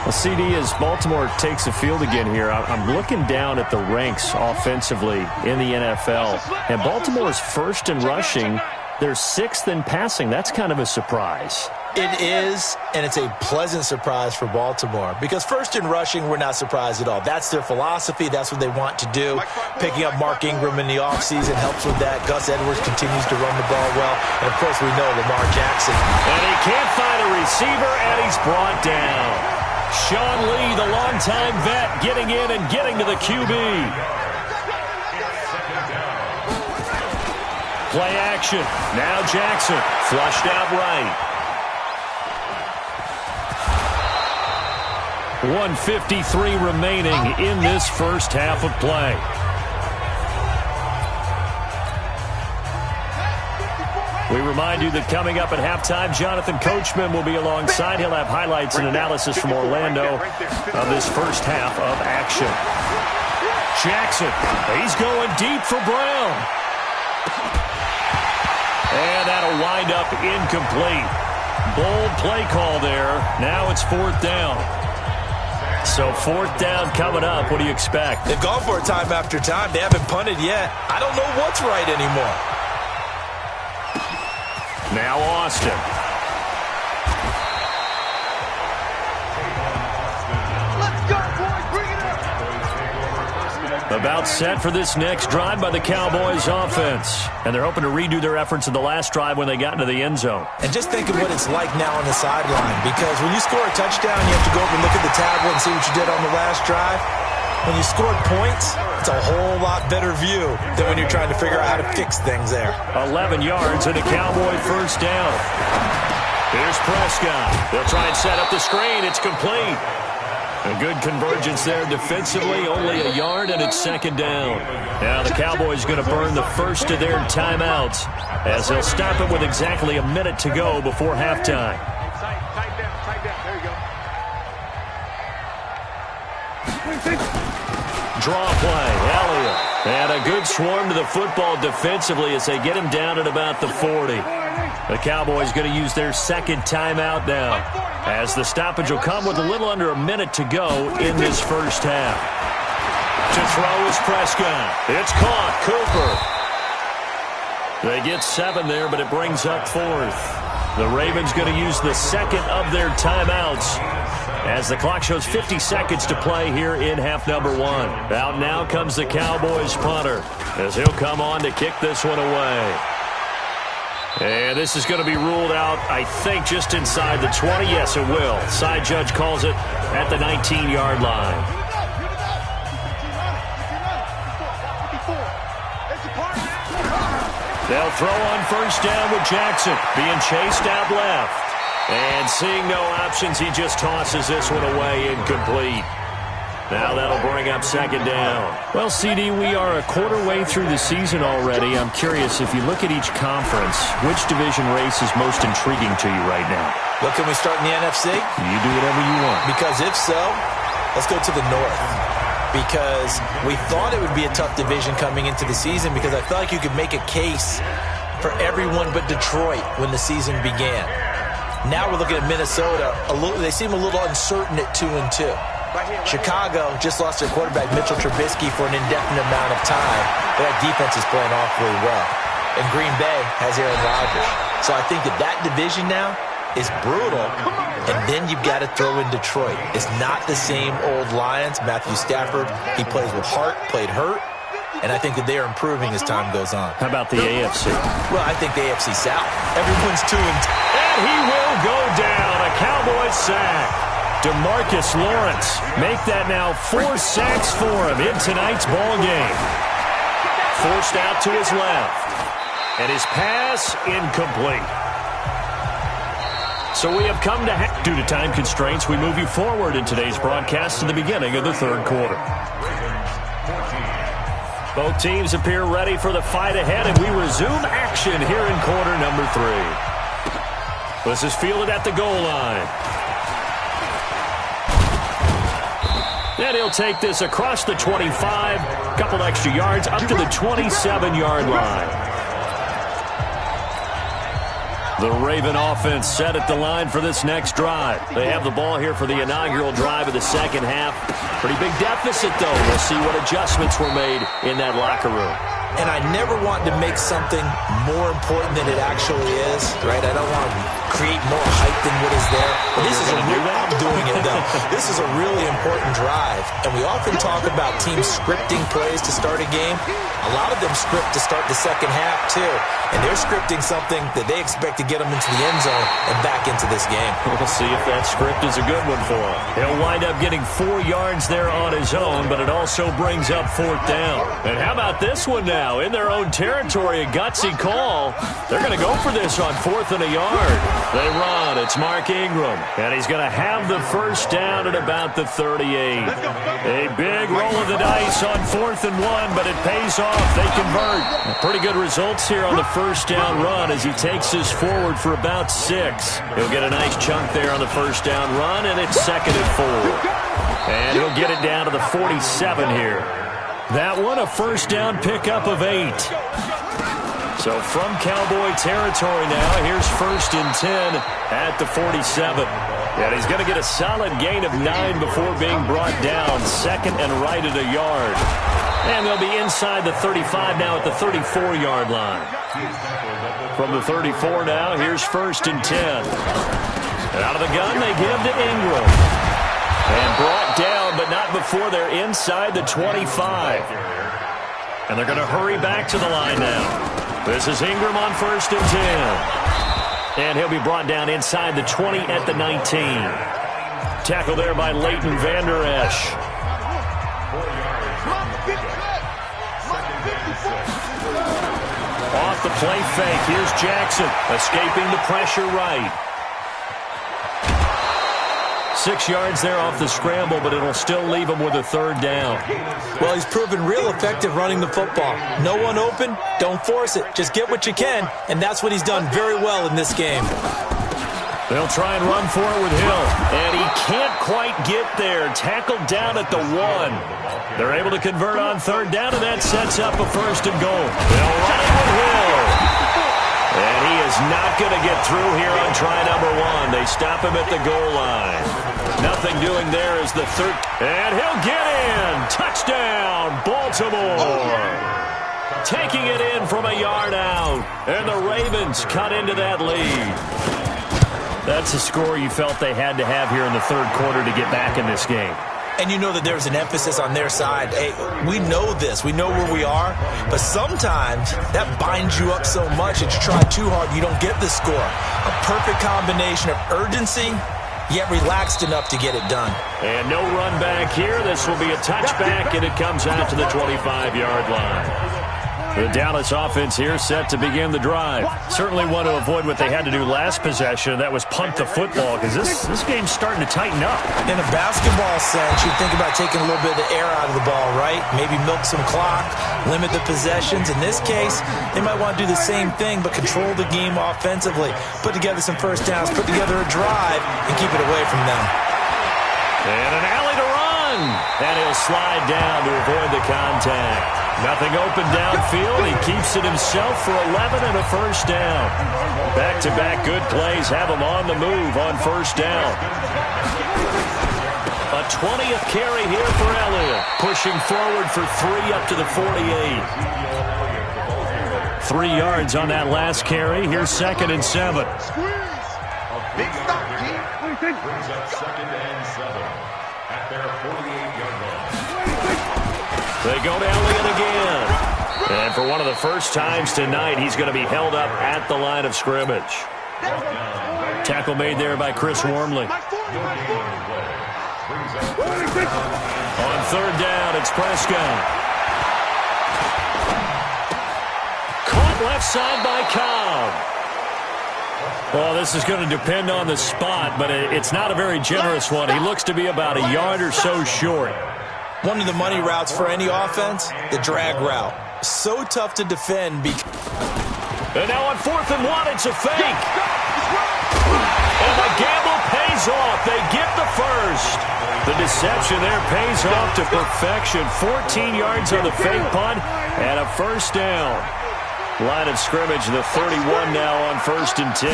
Well, CD, as Baltimore takes the field again here, I'm looking down at the ranks offensively in the NFL. And Baltimore's 1st in rushing. They're 6th in passing. That's kind of a surprise. It is, and it's a pleasant surprise for Baltimore. Because 1st in rushing, we're not surprised at all. That's their philosophy. That's what they want to do. Picking up Mark Ingram in the offseason helps with that. Gus Edwards continues to run the ball well. And, of course, we know Lamar Jackson. And he can't find a receiver, and he's brought down. Sean Lee, the longtime vet, getting in and getting to the QB. Play action. Now Jackson. Flushed out right. 1:53 remaining in this first half of play. We remind you that coming up at halftime, Jonathan Coachman will be alongside. He'll have highlights and analysis from Orlando of this first half of action. Jackson, he's going deep for Brown. And that'll wind up incomplete. Bold play call there. Now it's 4th down. So 4th down coming up. What do you expect? They've gone for it time after time. They haven't punted yet. I don't know what's right anymore. Now Austin. Let's go, boys. Bring it up. About set for this next drive by the Cowboys offense. And they're hoping to redo their efforts in the last drive when they got into the end zone. And just think of what it's like now on the sideline, because when you score a touchdown, you have to go over and look at the tablet and see what you did on the last drive. When you scored points, it's a whole lot better view than when you're trying to figure out how to fix things there. 11 yards and a Cowboy first down. Here's Prescott. They'll try and set up the screen. It's complete. A good convergence there defensively, only a yard, and it's second down. Now the Cowboys going to burn the first of their timeouts as they'll stop it with exactly a minute to go before halftime. Tight down. There you go. Draw play, Elliott. And a good swarm to the football defensively as they get him down at about the 40. The Cowboys going to use their second timeout now, as the stoppage will come with a little under a minute to go in this first half. To throw is Prescott. It's caught. Cooper. They get 7 there, but it brings up 4th. The Ravens going to use the second of their timeouts as the clock shows 50 seconds to play here in half number 1. Out now comes the Cowboys punter as he'll come on to kick this one away. And this is going to be ruled out, I think, just inside the 20. Yes, it will. Side judge calls it at the 19-yard line. They'll throw on first down with Jackson being chased out left. And seeing no options, he just tosses this one away, incomplete. Now that'll bring up second down. Well, CD, we are a quarter way through the season already. I'm curious, if you look at each conference, which division race is most intriguing to you right now? Well, can we start in the NFC? You do whatever you want. Because if so, let's go to the North. Because we thought it would be a tough division coming into the season, because I felt like you could make a case for everyone but Detroit when the season began. Now we're looking at Minnesota. They seem a little uncertain at 2-2. Chicago just lost their quarterback, Mitchell Trubisky, for an indefinite amount of time. But that defense is playing awfully well. And Green Bay has Aaron Rodgers. So I think that division now is brutal. And then you've got to throw in Detroit. It's not the same old Lions. Matthew Stafford, he plays with heart, played hurt. And I think that they are improving as time goes on. How about the AFC? Well, I think the AFC South. Everyone's 2-2. And he will go down. A Cowboys sack. DeMarcus Lawrence make that now 4 sacks for him in tonight's ball game. Forced out to his left. And his pass incomplete. So we have come to due to time constraints, we move you forward in today's broadcast to the beginning of the third quarter. Both teams appear ready for the fight ahead, and we resume action here in quarter number 3. This is fielded at the goal line. And he'll take this across the 25, couple extra yards, up to the 27-yard line. The Raven offense set at the line for this next drive. They have the ball here for the inaugural drive of the second half. Pretty big deficit, though. We'll see what adjustments were made in that locker room. And I never want to make something more important than it actually is, right? I don't want to create more hype than what is there. But this is I'm doing it, though. This is a really important drive. And we often talk about teams scripting plays to start a game. A lot of them script to start the second half, too. And they're scripting something that they expect to get them into the end zone and back into this game. We'll see if that script is a good one for him. He'll wind up getting 4 yards there on his own, but it also brings up 4th down. And how about this one now? In their own territory, a gutsy call. They're going to go for this on 4th and a yard. They run. It's Mark Ingram. And he's going to have the first down at about the 38. A big roll of the dice on 4th and 1, but it pays off. They convert. Pretty good results here on the first down run as he takes this forward for about 6. He'll get a nice chunk there on the first down run, and it's 2nd and 4. And he'll get it down to the 47 here. That one, a first down pickup of 8. So from Cowboy territory now, here's 1st and 10 at the 47. And he's going to get a solid gain of 9 before being brought down. 2nd and right at a yard. And they'll be inside the 35 now at the 34-yard line. From the 34 now, here's 1st and 10. Out of the gun, they give to Ingram. And brought down, but not before they're inside the 25. And they're going to hurry back to the line now. This is Ingram on 1st and 10. And he'll be brought down inside the 20 at the 19. Tackle there by Leighton Vander Esch. Off the play fake. Here's Jackson escaping the pressure right. 6 yards there off the scramble, but it'll still leave him with a 3rd down. Well, he's proven real effective running the football. No one open, don't force it. Just get what you can, and that's what he's done very well in this game. They'll try and run for it with Hill, and he can't quite get there. Tackled down at the 1. They're able to convert on 3rd down, and that sets up a 1st and goal. They'll run it with Hill. And he is not going to get through here on try number 1. They stop him at the goal line. Nothing doing there is the 3rd. And he'll get in. Touchdown, Baltimore. Taking it in from a yard out. And the Ravens cut into that lead. That's a score you felt they had to have here in the 3rd quarter to get back in this game. And you know that there's an emphasis on their side. Hey, we know this. We know where we are. But sometimes that binds you up so much that you try too hard, you don't get the score. A perfect combination of urgency, yet relaxed enough to get it done. And no run back here. This will be a touchback, and it comes out to the 25-yard line. The Dallas offense here set to begin the drive. Certainly want to avoid what they had to do last possession, and that was punt the football, because this game's starting to tighten up. In a basketball sense, you think about taking a little bit of the air out of the ball, right? Maybe milk some clock, limit the possessions. In this case, they might want to do the same thing, but control the game offensively. Put together some 1st downs, put together a drive, and keep it away from them. And an alley to run. And he'll slide down to avoid the contact. Nothing open downfield. He keeps it himself for 11 and a 1st down. Back-to-back good plays have him on the move on 1st down. A 20th carry here for Elliott. Pushing forward for 3 up to the 48. 3 yards on that last carry. Here's 2nd and 7. Big stop, G. Brings up 2nd and 7 at their 48-yard line. They go to Elliott again. And for one of the first times tonight, he's going to be held up at the line of scrimmage. Tackle made there by Chris Wormley. On 3rd down, it's Prescott. Caught left side by Cobb. Well, this is going to depend on the spot, but it's not a very generous one. He looks to be about a yard or so short. One of the money routes for any offense, the drag route. So tough to defend. And now on 4th and 1, it's a fake. And the gamble pays off. They get the 1st. The deception there pays off to perfection. 14 yards on the fake punt and a 1st down. Line of scrimmage, the 31 now on 1st and 10.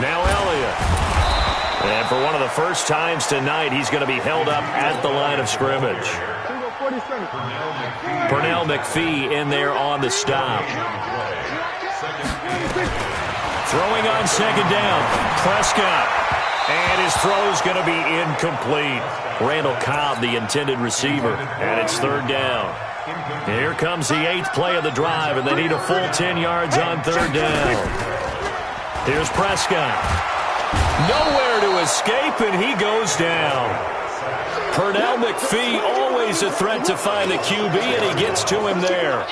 Now Elliott. And for one of the first times tonight, he's going to be held up at the line of scrimmage. Pernell McPhee in there on the stop. Throwing on 2nd down. Prescott. And his throw's going to be incomplete. Randall Cobb, the intended receiver. And it's 3rd down. Here comes the 8th play of the drive, and they need a full 10 yards on 3rd down. Here's Prescott. Nowhere to escape, and he goes down. Pernell McPhee, always a threat to find the QB, and he gets to him there.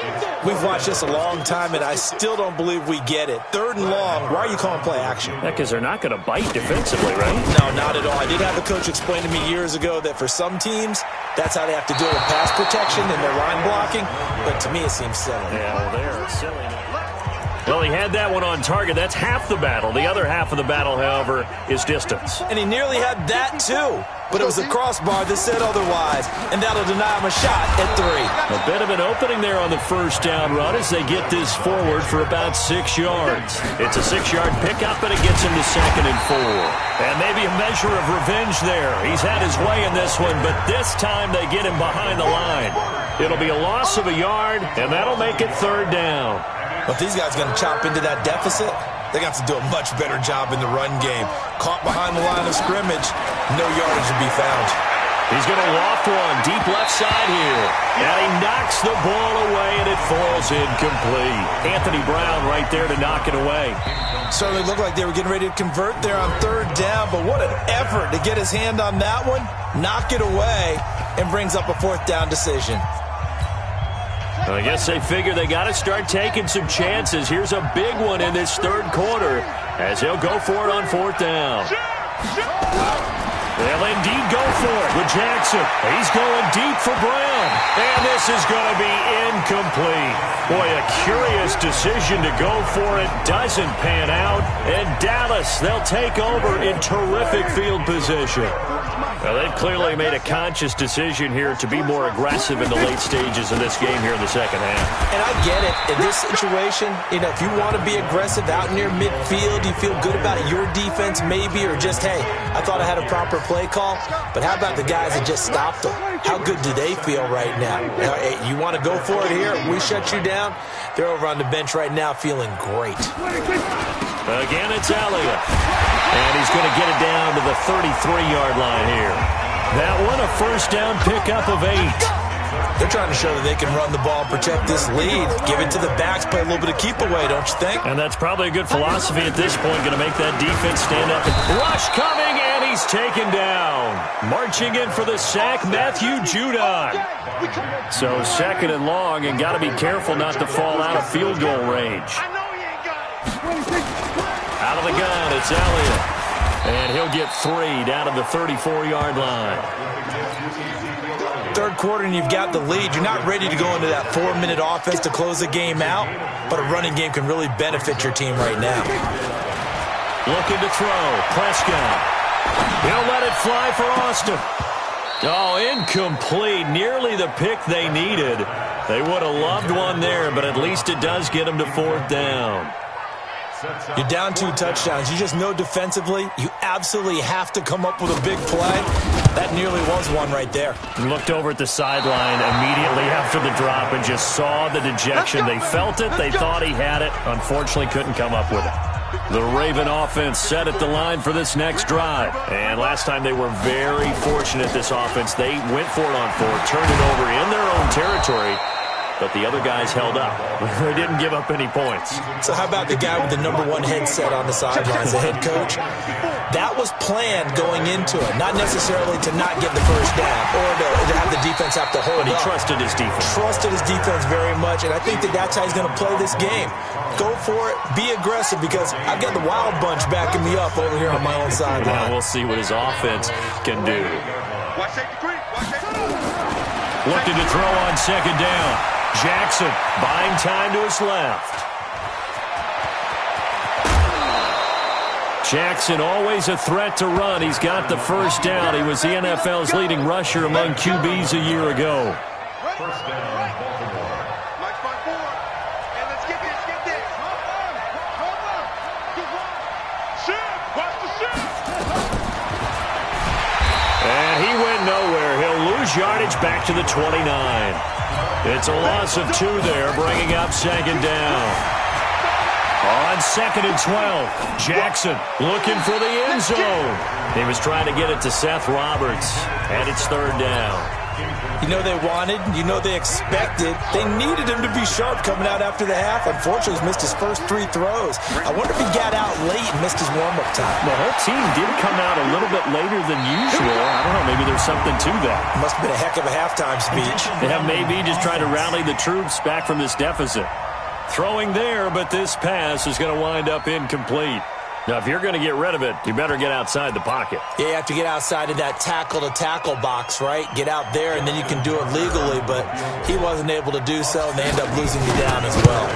We've watched this a long time, and I still don't believe we get it. 3rd and long, why are you calling play action? Yeah, because they're not going to bite defensively, right? No, not at all. I did have a coach explain to me years ago that for some teams, that's how they have to deal with pass protection and their line blocking, but to me it seems silly. Yeah, well, they're silly. Well, he had that one on target. That's half the battle. The other half of the battle, however, is distance. And he nearly had that, too. But it was a crossbar that said otherwise, and that'll deny him a shot at 3. A bit of an opening there on the 1st down run as they get this forward for about 6 yards. It's a 6-yard pickup, and it gets him to 2nd and 4. And maybe a measure of revenge there. He's had his way in this one, but this time they get him behind the line. It'll be a loss of a yard, and that'll make it 3rd down. If these guys are going to chop into that deficit, They got to do a much better job in the run game. Caught behind the line of scrimmage, no yardage to be found. He's going to loft one deep left side here. And he knocks the ball away, and it falls incomplete. Anthony Brown right there to knock it away. Certainly looked like they were getting ready to convert there on third down, but what an effort to get his hand on that one, knock it away, and brings up a fourth down decision. I guess they figure they got to start taking some chances. Here's a big one in this third quarter as he'll go for it on fourth down. They'll indeed go for it with Jackson. He's going deep for Brown. And this is going to be incomplete. Boy, a curious decision to go for it. Doesn't pan out. And Dallas, they'll take over in terrific field position. Well, they've clearly made a conscious decision here to be more aggressive in the late stages of this game here in the second half. And I get it. In this situation, if you want to be aggressive out near midfield, you feel good about your defense maybe, or just, hey, I thought I had a proper play call. But how about the guys that just stopped them? How good do they feel right now? Hey, you want to go for it here? We shut you down? They're over on the bench right now feeling great. Again, it's Elliott. And he's going to get it down to the 33-yard line here. That one, a first down pickup of 8. They're trying to show that they can run the ball, protect this lead, give it to the backs, play a little bit of keep away, don't you think? And that's probably a good philosophy at this point, going to make that defense stand up. Rush coming, and he's taken down. Marching in for the sack, Matthew Judon. So second and long, and got to be careful not to fall out of field goal range. Out of the gun, it's Elliott. And he'll get 3 down to the 34-yard line. Third quarter and you've got the lead. You're not ready to go into that 4-minute offense to close the game out, but a running game can really benefit your team right now. Looking to throw. Prescott. He'll let it fly for Austin. Oh, incomplete. Nearly the pick they needed. They would have loved one there, but at least it does get them to fourth down. You're down 2 touchdowns. You just know defensively you absolutely have to come up with a big play. That nearly was one right there. Looked over at the sideline immediately after the drop and just saw the dejection. They felt it. They thought he had it. Unfortunately, couldn't come up with it. The Raven offense set at the line for this next drive. And last time they were very fortunate, this offense. They went for it on 4, turned it over in their own territory. But the other guys held up. They didn't give up any points. So how about the guy with the #1 headset on the sidelines, the head coach? That was planned going into it, not necessarily to not get the first down or to have the defense have to hold up. But he trusted his defense. Trusted his defense very much, and I think that's how he's going to play this game. Go for it, be aggressive, because I've got the Wild Bunch backing me up over here on my own sideline. Well, we'll see what his offense can do. Looking to throw on second down. Jackson buying time to his left. Jackson always a threat to run. He's got the first down. He was the NFL's leading rusher among QBs a year ago. First down, Baltimore. And let's get this. And he went nowhere. He'll lose yardage back to the 29. It's a loss of 2 there, bringing up second down. On second and 12, Jackson looking for the end zone. He was trying to get it to Seth Roberts, and it's third down. You know they wanted, you know they expected. They needed him to be sharp coming out after the half. Unfortunately, he's missed his first 3 throws. I wonder if he got out late and missed his warm-up time. The whole team did come out a little bit later than usual. I don't know, maybe there's something to that. Must have been a heck of a halftime speech. Yeah, maybe just trying to rally the troops back from this deficit. Throwing there, but this pass is going to wind up incomplete. Now, if you're going to get rid of it, you better get outside the pocket. Yeah, you have to get outside of that tackle-to-tackle box, right? Get out there, and then you can do it legally, but he wasn't able to do so, and they end up losing you down as well.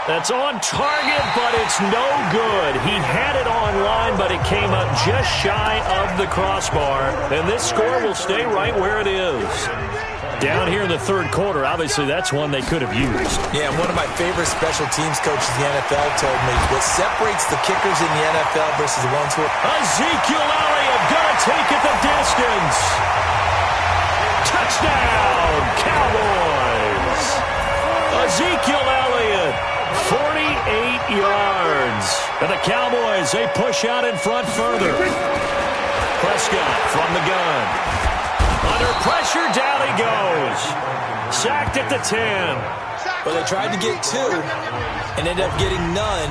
That's on target, but it's no good. He had it on line, but it came up just shy of the crossbar, and this score will stay right where it is. Down here in the third quarter, obviously that's one they could have used. Yeah, one of my favorite special teams coaches in the NFL told me what separates the kickers in the NFL versus the ones who are... Ezekiel Elliott gonna take it the distance. Touchdown, Cowboys. Ezekiel Elliott, 48 yards. And the Cowboys, they push out in front further. Prescott from the gun. Under pressure, down he goes. Sacked at the 10. Well, they tried to get 2 and ended up getting none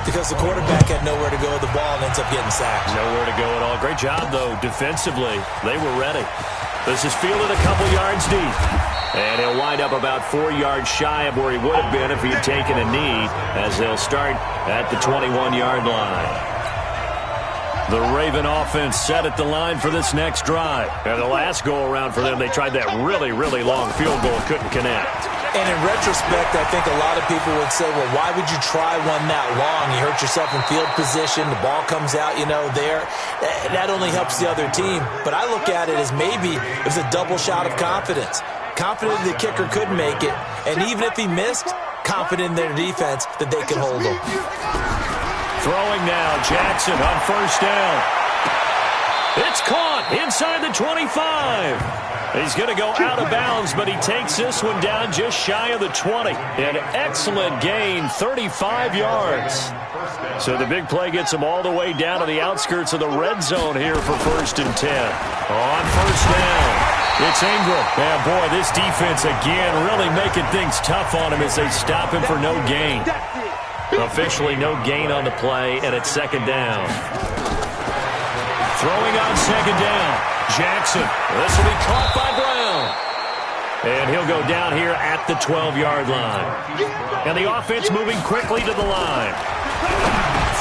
because the quarterback had nowhere to go with the ball and ends up getting sacked. Nowhere to go at all. Great job, though, defensively. They were ready. This is fielded a couple yards deep. And he'll wind up about 4 yards shy of where he would have been if he had taken a knee, as they'll start at the 21-yard line. The Raven offense set at the line for this next drive. And the last go-around for them, they tried that really, really long field goal, couldn't connect. And in retrospect, I think a lot of people would say, well, why would you try one that long? You hurt yourself in field position. The ball comes out, there. That only helps the other team. But I look at it as maybe it was a double shot of confidence. Confident the kicker could make it. And even if he missed, confident in their defense that they could hold him. Throwing now, Jackson on first down. It's caught inside the 25. He's going to go out of bounds, but he takes this one down just shy of the 20. An excellent gain, 35 yards. So the big play gets him all the way down to the outskirts of the red zone here for 1st and 10. On first down, it's Ingram. And boy, this defense again really making things tough on him as they stop him for no gain. Officially no gain on the play, and it's 2nd down. Throwing on 2nd down, Jackson. This will be caught by Brown. And he'll go down here at the 12-yard line. And the offense moving quickly to the line.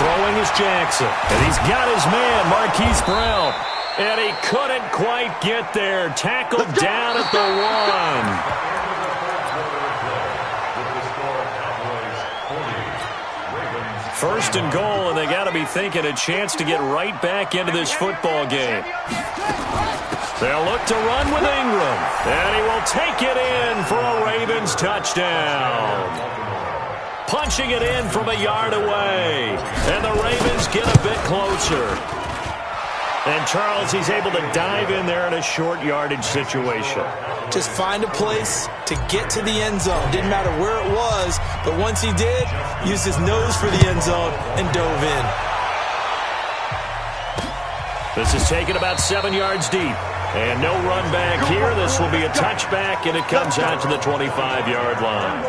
Throwing is Jackson. And he's got his man, Marquise Brown. And he couldn't quite get there. Tackled down at the 1. First and goal, and they got to be thinking a chance to get right back into this football game. They'll look to run with Ingram, and he will take it in for a Ravens touchdown. Punching it in from a yard away, and the Ravens get a bit closer. And Charles, he's able to dive in there in a short yardage situation. Just find a place to get to the end zone. Didn't matter where it was, but once he did, used his nose for the end zone and dove in. This is taken about 7 yards deep. And no run back here. This will be a touchback, and it comes out to the 25-yard line.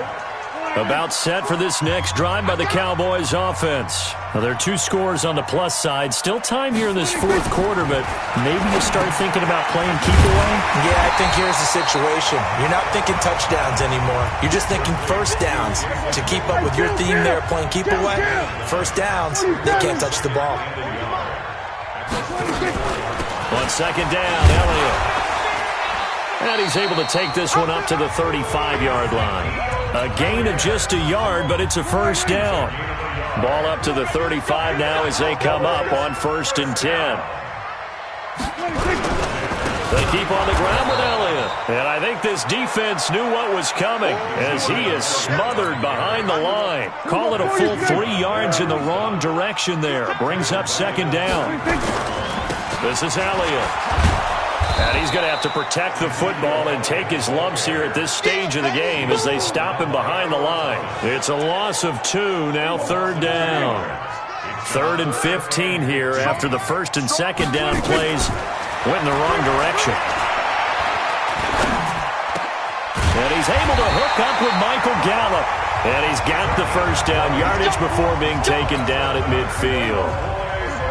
About set for this next drive by the Cowboys offense. Now, there are 2 scores on the plus side. Still time here in this 4th quarter, but maybe you start thinking about playing keep away? Yeah, I think here's the situation. You're not thinking touchdowns anymore. You're just thinking first downs. To keep up with your theme there, playing keep away, first downs, they can't touch the ball. On 2nd down, Elliott. And he's able to take this one up to the 35-yard line. A gain of just a yard, but it's a first down. Ball up to the 35 now as they come up on 1st and 10. They keep on the ground with Elliott. And I think this defense knew what was coming as he is smothered behind the line. Call it a full 3 yards in the wrong direction there. Brings up 2nd down. This is Elliott. And he's going to have to protect the football and take his lumps here at this stage of the game as they stop him behind the line. It's a loss of 2, now 3rd down. 3rd and 15 here after the 1st and 2nd down plays went in the wrong direction. And he's able to hook up with Michael Gallup. And he's got the first down yardage before being taken down at midfield.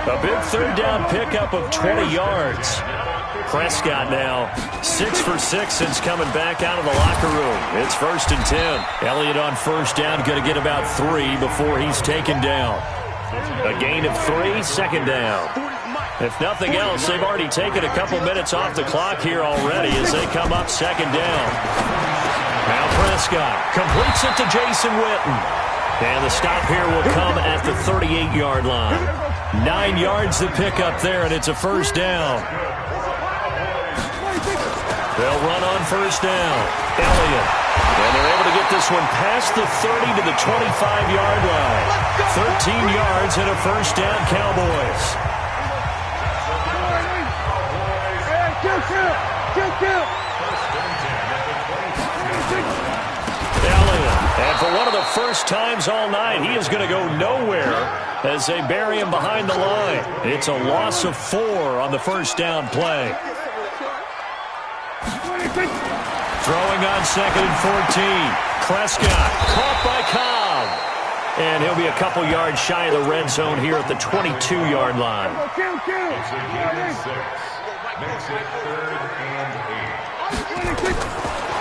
A big 3rd down pickup of 20 yards. Prescott now 6 for 6 since coming back out of the locker room. It's 1st and 10. Elliott on first down, going to get about 3 before he's taken down. A gain of 3, 2nd down. If nothing else, they've already taken a couple minutes off the clock here already as they come up 2nd down. Now Prescott completes it to Jason Witten. And the stop here will come at the 38-yard line. 9 yards to pick up there, and it's a first down. They'll run on first down. Elliott. And they're able to get this one past the 30 to the 25-yard line. 13 yards and a first down, Cowboys. Elliott. And for one of the first times all night. He is going to go nowhere as they bury him behind the line. It's a loss of 4 on the first down play. Throwing on 2nd and 14. Prescott caught by Cobb. And he'll be a couple yards shy of the red zone here at the 22-yard line. It's a gain of 6. Makes it 3rd and 8.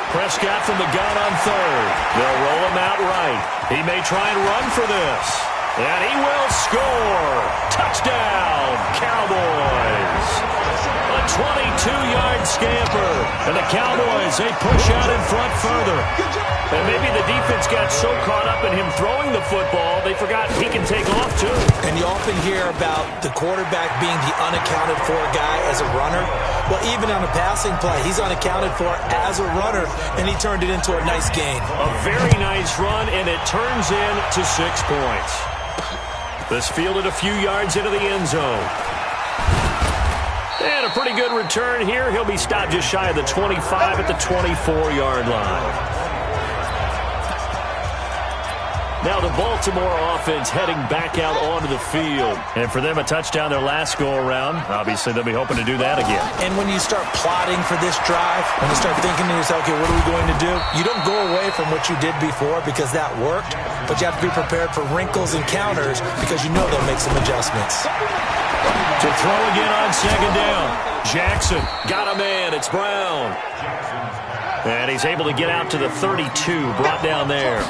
Prescott from the gun on 3rd. They'll roll him out right. He may try and run for this. And he will score. Touchdown, Cowboys. A 22-yard scamper. And the Cowboys, they push out in front further. And maybe the defense got so caught up in him throwing the football, they forgot he can take off too. And you often hear about the quarterback being the unaccounted for guy as a runner. Well, even on a passing play, he's unaccounted for as a runner, and he turned it into a nice gain. A very nice run, and it turns into 6 points. This fielded a few yards into the end zone. And a pretty good return here. He'll be stopped just shy of the 25 at the 24-yard line. Now the Baltimore offense heading back out onto the field. And for them, a touchdown their last go-around. Obviously, they'll be hoping to do that again. And when you start plotting for this drive, when you start thinking to yourself, okay, what are we going to do? You don't go away from what you did before because that worked, but you have to be prepared for wrinkles and counters because you know they'll make some adjustments. To throw again on 2nd down. Jackson got a man. It's Brown. And he's able to get out to the 32, brought down there.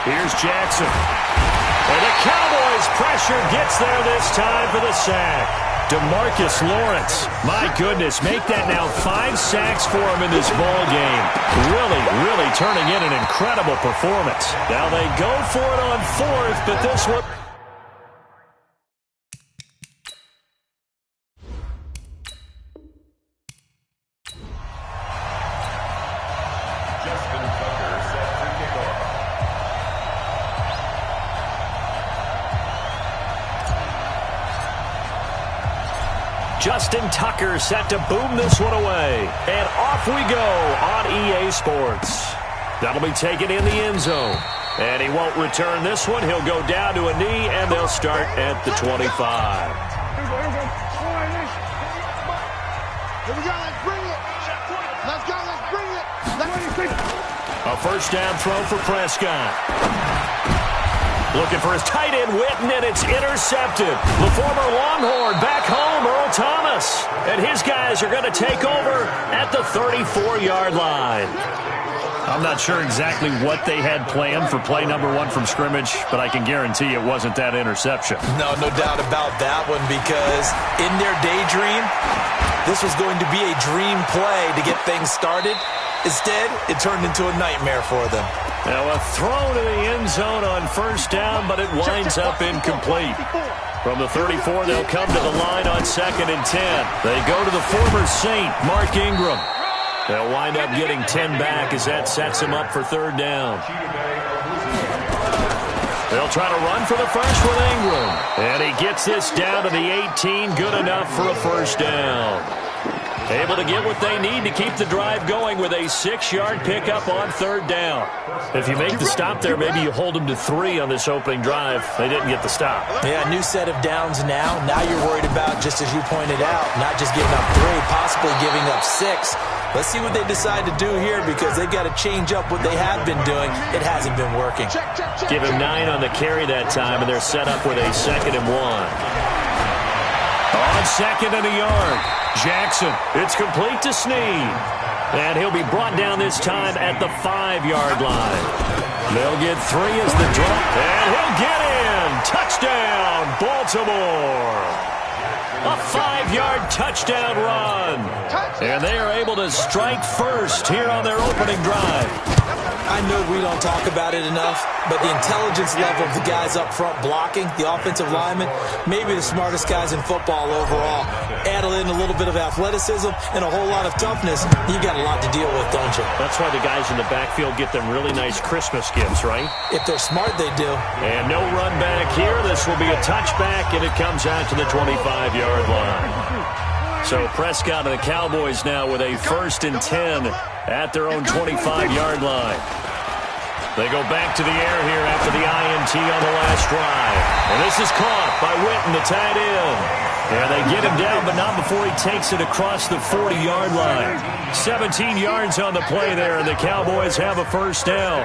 Here's Jackson. And the Cowboys' pressure gets there this time for the sack. DeMarcus Lawrence. My goodness, make that now 5 sacks for him in this ball game. Really turning in an incredible performance. Now they go for it on 4th, but this one... Justin Tucker set to boom this one away. And off we go on EA Sports. That'll be taken in the end zone. And he won't return this one. He'll go down to a knee, and they'll start at the 25. Here we go. Let's bring it. Let's go. Let's bring it. A first down throw for Prescott. Looking for his tight end, Witten, and it's intercepted. The former Longhorn back home, Earl Thomas. And his guys are going to take over at the 34-yard line. I'm not sure exactly what they had planned for play number 1 from scrimmage, but I can guarantee it wasn't that interception. No doubt about that one, because in their daydream, this was going to be a dream play to get things started. Instead, it turned into a nightmare for them. Now a throw to the end zone on first down, but it winds up incomplete. From the 34, they'll come to the line on 2nd and 10. They go to the former Saint, Mark Ingram. They'll wind up getting 10 back as that sets him up for 3rd down. They'll try to run for the first with Ingram. And he gets this down to the 18, good enough for a first down. Able to get what they need to keep the drive going with a 6-yard pickup on 3rd down. If you make the stop there, maybe you hold them to 3 on this opening drive. They didn't get the stop. Yeah, new set of downs now. Now you're worried about, just as you pointed out, not just giving up 3, possibly giving up 6. Let's see what they decide to do here, because they've got to change up what they have been doing. It hasn't been working. Give him 9 on the carry that time, and they're set up with a 2nd and 1. On 2nd and a yard. Jackson, it's complete to Snead. And he'll be brought down this time at the 5-yard line. They'll get 3 as the drop. And he'll get in. Touchdown, Baltimore. A 5-yard touchdown run. And they are able to strike first here on their opening drive. I know we don't talk about it enough, but the intelligence level of the guys up front blocking, the offensive linemen, maybe the smartest guys in football overall. Add in a little bit of athleticism and a whole lot of toughness, you got a lot to deal with, don't you? That's why the guys in the backfield get them really nice Christmas gifts, right? If they're smart, they do. And no run back here. This will be a touchback, and it comes out to the 25-yard line. So Prescott and the Cowboys now with a 1st and 10 at their own 25-yard line. They go back to the air here after the INT on the last drive. And this is caught by Witten, the tight end. Yeah, they get him down, but not before he takes it across the 40-yard line. 17 yards on the play there, and the Cowboys have a first down.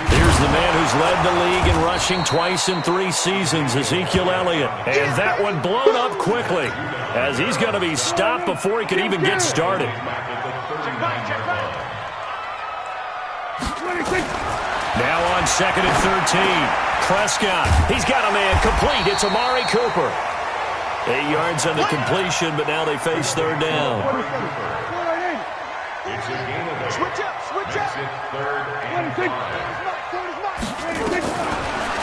Here's the man who's led the league in rushing twice in 3 seasons, Ezekiel Elliott. And that one blown up quickly, as he's going to be stopped before he can even get started. Now on 2nd and 13. Prescott, he's got a man complete. It's Amari Cooper. 8 yards on the completion, but now they face 3rd down. It's a gain of 8. Switch up. Makes it 3rd and 5.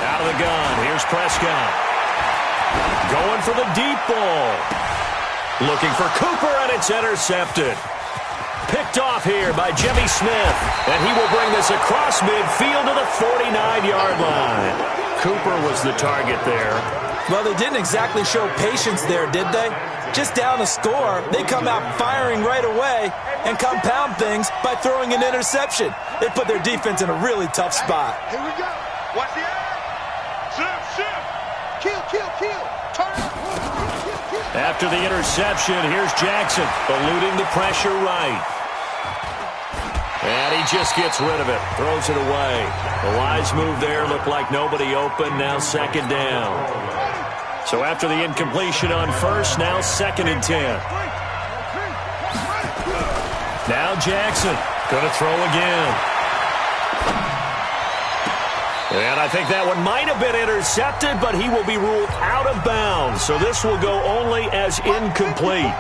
Out of the gun, here's Prescott. Going for the deep ball. Looking for Cooper, and it's intercepted. Picked off here by Jimmy Smith, and he will bring this across midfield to the 49-yard line. Cooper was the target there. Well, they didn't exactly show patience there, did they? Just down a score, they come out firing right away and compound things by throwing an interception. They put their defense in a really tough spot. Here we go. Watch the air. Shift. Kill. Turn. Kill. After the interception, here's Jackson, eluding the pressure right. And he just gets rid of it, throws it away. The wise move there, looked like nobody open, now 2nd down. So after the incompletion on 1st, now 2nd and 10. Now Jackson, going to throw again. And I think that one might have been intercepted, but he will be ruled out of bounds. So this will go only as incomplete.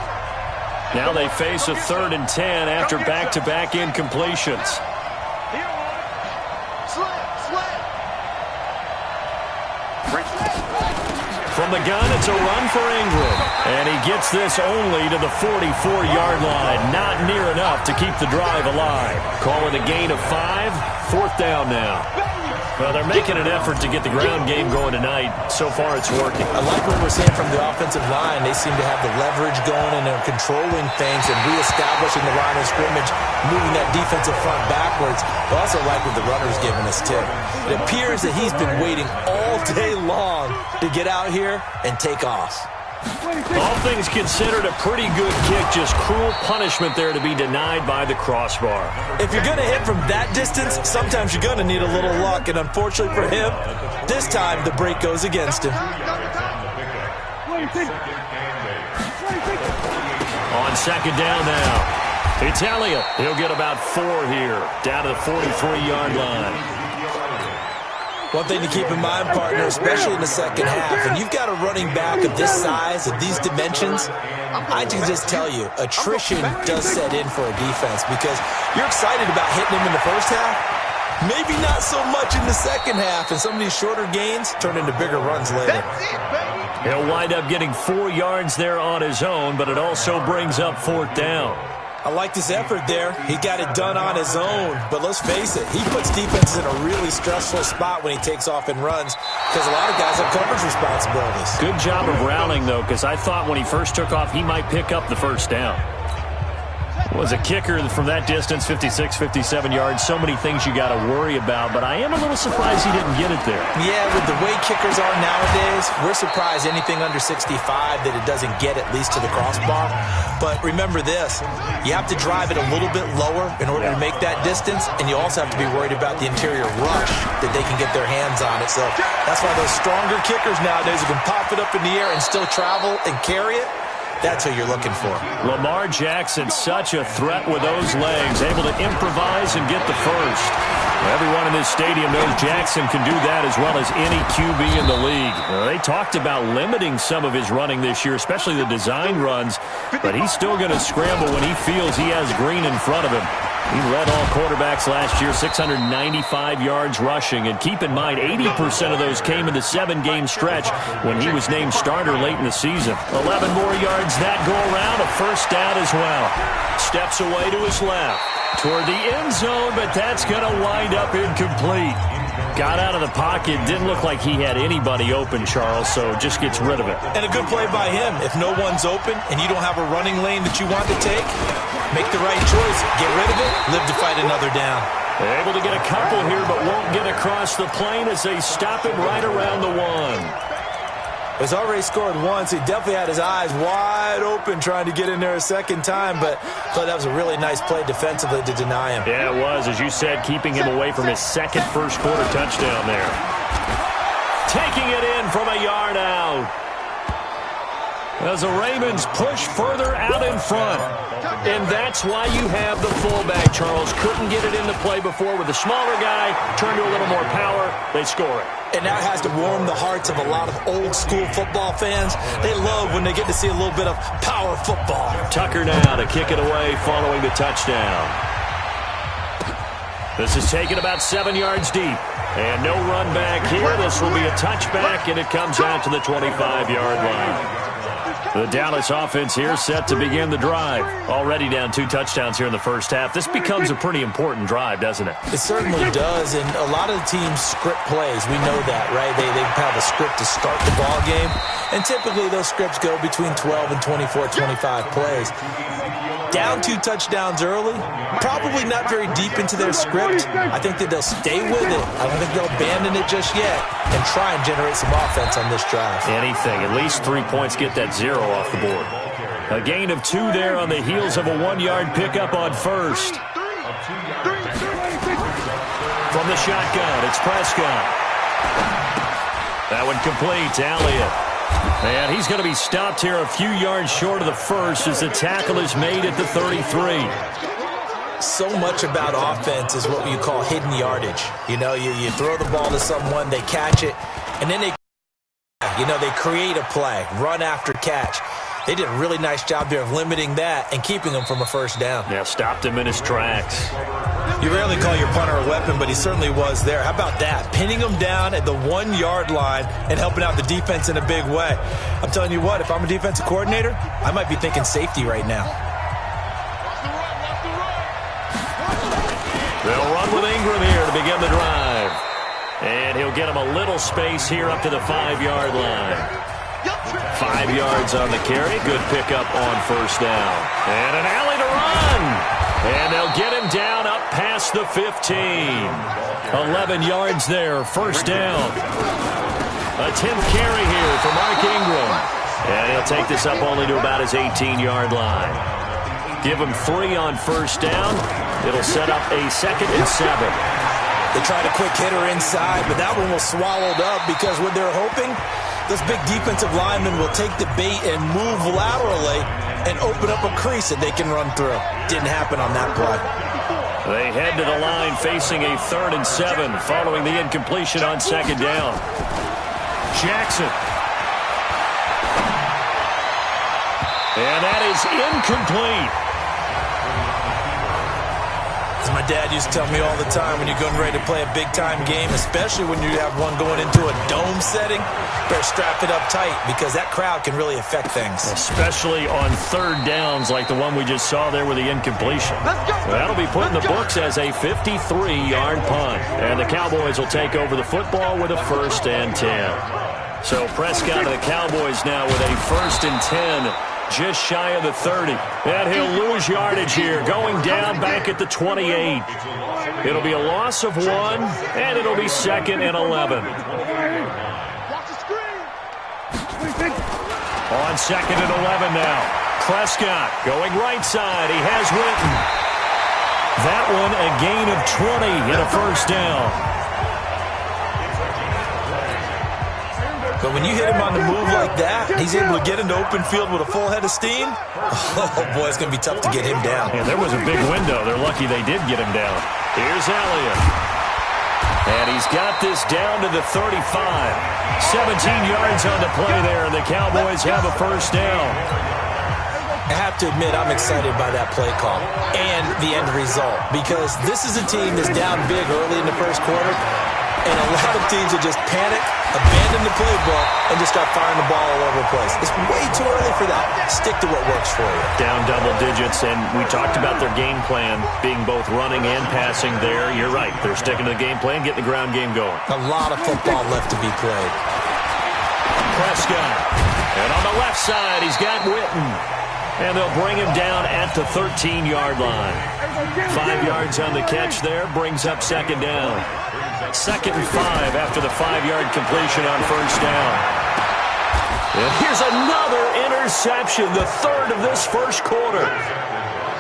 Now they face a 3rd and 10 after back-to-back incompletions. From the gun, it's a run for Ingram. And he gets this only to the 44-yard line. Not near enough to keep the drive alive. Call it a gain of 5. 4th down now. Well, they're making an effort to get the ground game going tonight. So far, it's working. I like what we're seeing from the offensive line. They seem to have the leverage going, and they're controlling things and reestablishing the line of scrimmage, moving that defensive front backwards. I also like what the runner's giving us, too. It appears that he's been waiting all day long to get out here and take off. All things considered, a pretty good kick. Just cruel punishment there to be denied by the crossbar. If you're going to hit from that distance, sometimes you're going to need a little luck. And unfortunately for him, this time the break goes against him. On 2nd down now, it's Elliott. He'll get about 4 here, down to the 43-yard line. One thing to keep in mind, partner, especially in the second half, and you've got a running back of this size, of these dimensions, I can just tell you, attrition does set in for a defense because you're excited about hitting him in the first half, maybe not so much in the second half, and some of these shorter gains turn into bigger runs later. He'll wind up getting 4 yards there on his own, but it also brings up 4th down. I like this effort there. He got it done on his own. But let's face it, he puts defenses in a really stressful spot when he takes off and runs because a lot of guys have coverage responsibilities. Good job of rallying, though, because I thought when he first took off, he might pick up the first down. Was a kicker from that distance, 56, 57 yards. So many things you got to worry about, but I am a little surprised he didn't get it there. Yeah, with the way kickers are nowadays, we're surprised anything under 65 that it doesn't get at least to the crossbar. But remember this, you have to drive it a little bit lower in order to make that distance, and you also have to be worried about the interior rush that they can get their hands on it. So that's why those stronger kickers nowadays who can pop it up in the air and still travel and carry it, that's what you're looking for. Lamar Jackson, such a threat with those legs, able to improvise and get the first. Everyone in this stadium knows Jackson can do that as well as any QB in the league. They talked about limiting some of his running this year, especially the design runs, but he's still going to scramble when he feels he has green in front of him. He led all quarterbacks last year, 695 yards rushing. And keep in mind, 80% of those came in the 7-game stretch when he was named starter late in the season. 11 more yards yards that go around, a first down as well. Steps away to his left toward the end zone, but that's going to wind up incomplete. Got out of the pocket, didn't look like he had anybody open, Charles, so just gets rid of it. And a good play by him. If no one's open and you don't have a running lane that you want to take, make the right choice. Get rid of it, live to fight another down. They're able to get a couple here, but won't get across the plane as they stop him right around the 1. He's already scored once. He definitely had his eyes wide open trying to get in there a second time, but I thought that was a really nice play defensively to deny him. Yeah, it was, as you said, keeping him away from his second first-quarter touchdown there. Taking it in from a yard out. As the Ravens push further out in front. And that's why you have the fullback, Charles. Couldn't get it into play before with the smaller guy. Turned to a little more power. They score it. And that has to warm the hearts of a lot of old-school football fans. They love when they get to see a little bit of power football. Tucker now to kick it away following the touchdown. This is taken about 7 yards deep. And no run back here. This will be a touchback, and it comes out to the 25-yard line. The Dallas offense here set to begin the drive. Already down 2 touchdowns here in the first half. This becomes a pretty important drive, doesn't it? It certainly does, and a lot of the teams script plays. We know that, right? They have a script to start the ball game, and typically those scripts go between 12 and 24, 25 plays. Down 2 touchdowns early, probably not very deep into their script. I think that they'll stay with it. I don't think they'll abandon it just yet and try and generate some offense on this drive. Anything. At least 3 points, get that 0 off the board. A gain of 2 there on the heels of a 1-yard pickup on first. From the shotgun, it's Prescott. That one complete to Elliott. And he's going to be stopped here a few yards short of the first as the tackle is made at the 33. So much about offense is what you call hidden yardage. You know, you throw the ball to someone, they catch it, and then they create a play, run after catch. They did a really nice job there of limiting that and keeping him from a first down. Yeah, stopped him in his tracks. You rarely call your punter a weapon, but he certainly was there. How about that? Pinning him down at the 1-yard line and helping out the defense in a big way. I'm telling you what, if I'm a defensive coordinator, I might be thinking safety right now. They'll run with Ingram here to begin the drive. And he'll get him a little space here up to the 5-yard line. 5 yards on the carry. Good pickup on first down. And an alley to run. And they'll get him down up past the 15. 11 yards there. First down. A 10th carry here for Mark Ingram. And he'll take this up only to about his 18-yard line. Give him 3 on first down. It'll set up a 2nd and 7. They tried a quick hitter inside, but that one was swallowed up because what they're hoping, this big defensive lineman will take the bait and move laterally and open up a crease that they can run through. Didn't happen on that play. They head to the line facing a 3rd and 7 following the incompletion on 2nd down. Jackson. And that is incomplete. As my dad used to tell me all the time, when you're getting ready to play a big-time game, especially when you have one going into a dome setting, better strap it up tight because that crowd can really affect things. Especially on 3rd downs like the one we just saw there with the incompletion. That'll be put in the books as a 53-yard punt. And the Cowboys will take over the football with a 1st and 10. So Prescott and the Cowboys now with a 1st and 10. Just shy of the 30. And he'll lose yardage here, going down back at the 28. It'll be a loss of 1, and it'll be 2nd and 11. On 2nd and 11 now. Prescott going right side. He has Witten. That one a gain of 20 and a first down. But when you hit him on the move like that, he's able to get into open field with a full head of steam. Oh, boy, it's going to be tough to get him down. Yeah, there was a big window. They're lucky they did get him down. Here's Elliott. And he's got this down to the 35. 17 yards on the play there, and the Cowboys have a first down. I have to admit, I'm excited by that play call and the end result because this is a team that's down big early in the first quarter, and a lot of teams will just panic abandon the playbook and just start firing the ball all over the place. It's way too early for that. Stick to what works for you. Down double digits, and we talked about their game plan being both running and passing there. You're right. They're sticking to the game plan, getting the ground game going. A lot of football left to be played. Prescott. And on the left side, he's got Witten. And they'll bring him down at the 13-yard line. 5 yards on the catch there, brings up second down. 2nd and 5 after the 5-yard completion on first down. And here's another interception, the third of this first quarter.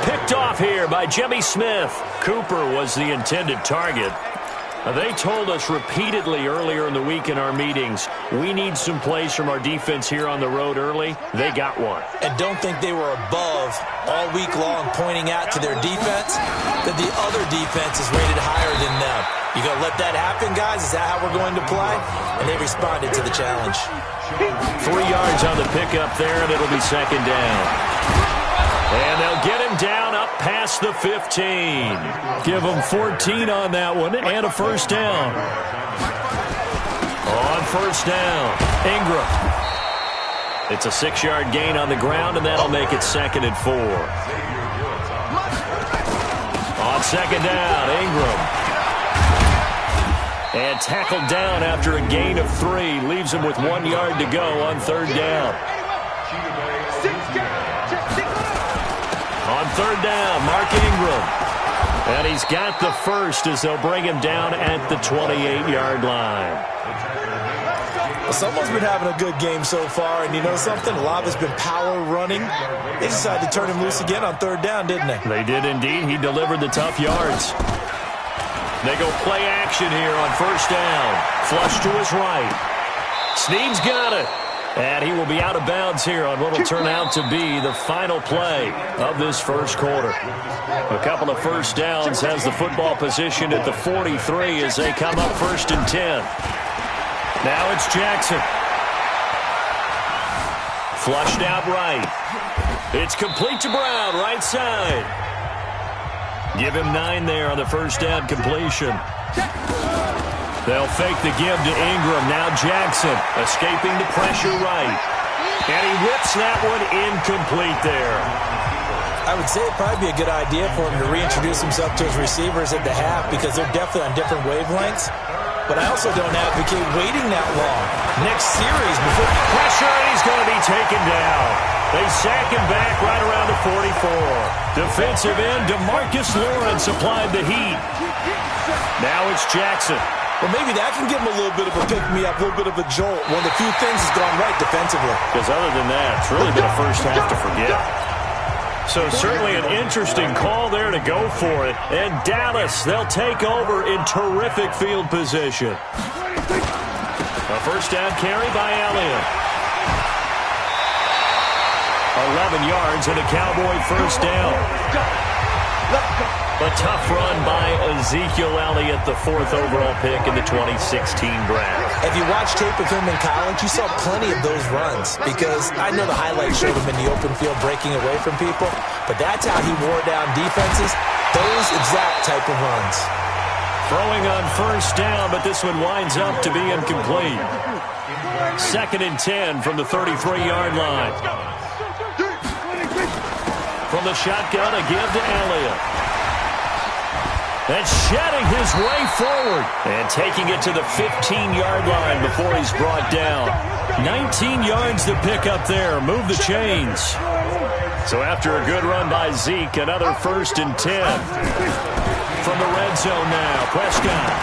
Picked off here by Jimmy Smith. Cooper was the intended target. They told us repeatedly earlier in the week in our meetings, we need some plays from our defense here on the road early. They got one. And don't think they were above all week long pointing out to their defense that the other defense is rated higher than them. You going to let that happen, guys? Is that how we're going to play? And they responded to the challenge. 3 yards on the pickup there, and it'll be second down. And they'll get him down up past the 15. Give him 14 on that one and a first down. On first down, Ingram. It's a 6-yard gain on the ground, and that'll make it 2nd and 4. On second down, Ingram. And tackled down after a gain of 3. Leaves him with 1 yard to go on third down. On third down, Mark Ingram. And he's got the first as they'll bring him down at the 28-yard line. Well, someone's been having a good game so far, and you know something? A lot of it's been power running. They decided to turn him loose again on third down, didn't they? They did indeed. He delivered the tough yards. They go play action here on first down. Flush to his right. Snead's got it. And he will be out of bounds here on what will turn out to be the final play of this first quarter. A couple of first downs, has the football position at the 43 as they come up 1st and 10. Now it's Jackson. Flushed out right. It's complete to Brown, right side. Give him 9 there on the first down completion. They'll fake the give to Ingram. Now Jackson escaping the pressure right. And he whips that one incomplete there. I would say it'd probably be a good idea for him to reintroduce himself to his receivers at the half because they're definitely on different wavelengths. But I also don't advocate waiting that long. Next series before pressure, and he's going to be taken down. They sack him back right around the 44. Defensive end DeMarcus Lawrence applied the heat. Now it's Jackson. Well, maybe that can give him a little bit of a pick-me-up, a little bit of a jolt. One of the few things that's gone right defensively. Because other than that, it's really been a first half to forget. So certainly an interesting call there to go for it. And Dallas, they'll take over in terrific field position. A first down carry by Elliott. 11 yards and a Cowboy first down. A tough run by Ezekiel Elliott, the 4th overall pick in the 2016 draft. If you watch tape of him in college, you saw plenty of those runs because I know the highlights showed him in the open field breaking away from people, but that's how he wore down defenses, those exact type of runs. Throwing on first down, but this one winds up to be incomplete. 2nd and 10 from the 33-yard line. From the shotgun, a give to Elliott. And shedding his way forward. And taking it to the 15-yard line before he's brought down. 19 yards to pick up there. Move the chains. So after a good run by Zeke, another 1st and 10. From the red zone now, Prescott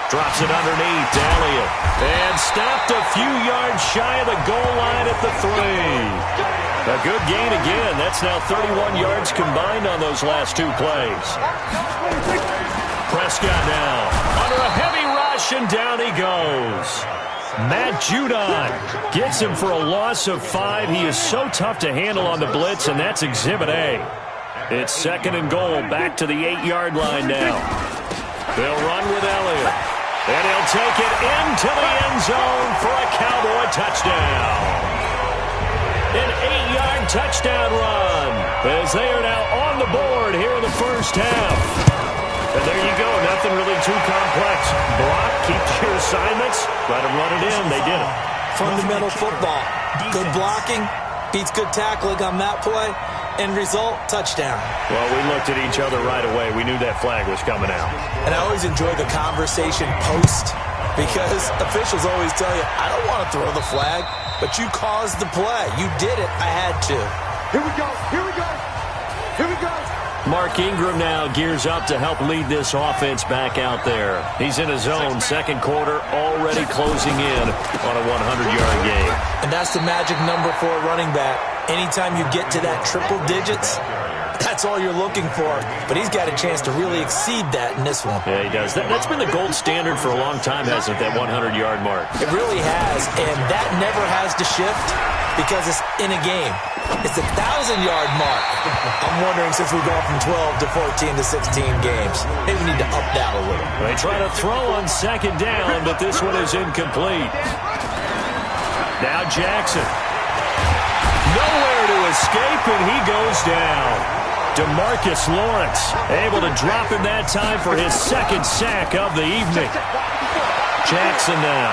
drops it underneath to Elliott. And stopped a few yards shy of the goal line at the 3. A good gain again. That's now 31 yards combined on those last 2 plays. Prescott now under a heavy rush, and down he goes. Matt Judon gets him for a loss of 5. He is so tough to handle on the blitz, and that's Exhibit A. It's 2nd and goal, back to the 8-yard line now. They'll run with Elliott, and he'll take it into the end zone for a Cowboy touchdown. An 8-yard touchdown run as they are now on the board here in the first half. And there you go, nothing really too complex. Block, keep your assignment, chance. Let them run it in. They did it. Fundamental football. Good blocking beats good tackling on that play. End result, touchdown. Well, we looked at each other right away. We knew that flag was coming out. And I always enjoy the conversation post because officials always tell you, I don't want to throw the flag, but you caused the play. You did it. I had to. Here we go. Here we go. Here we go. Mark Ingram now gears up to help lead this offense back out there. He's in his own second quarter, already closing in on a 100-yard game. And that's the magic number for a running back. Anytime you get to that triple digits, that's all you're looking for. But he's got a chance to really exceed that in this one. Yeah, he does. That's been the gold standard for a long time, hasn't it, that 100-yard mark? It really has, and that never has to shift because it's in a game. It's a 1,000-yard mark. I'm wondering, since we've gone from 12 to 14 to 16 games, maybe we need to up that a little. They try to throw on second down, but this one is incomplete. Now Jackson. Nowhere to escape, and he goes down. DeMarcus Lawrence able to drop in that time for his second sack of the evening. Jackson now.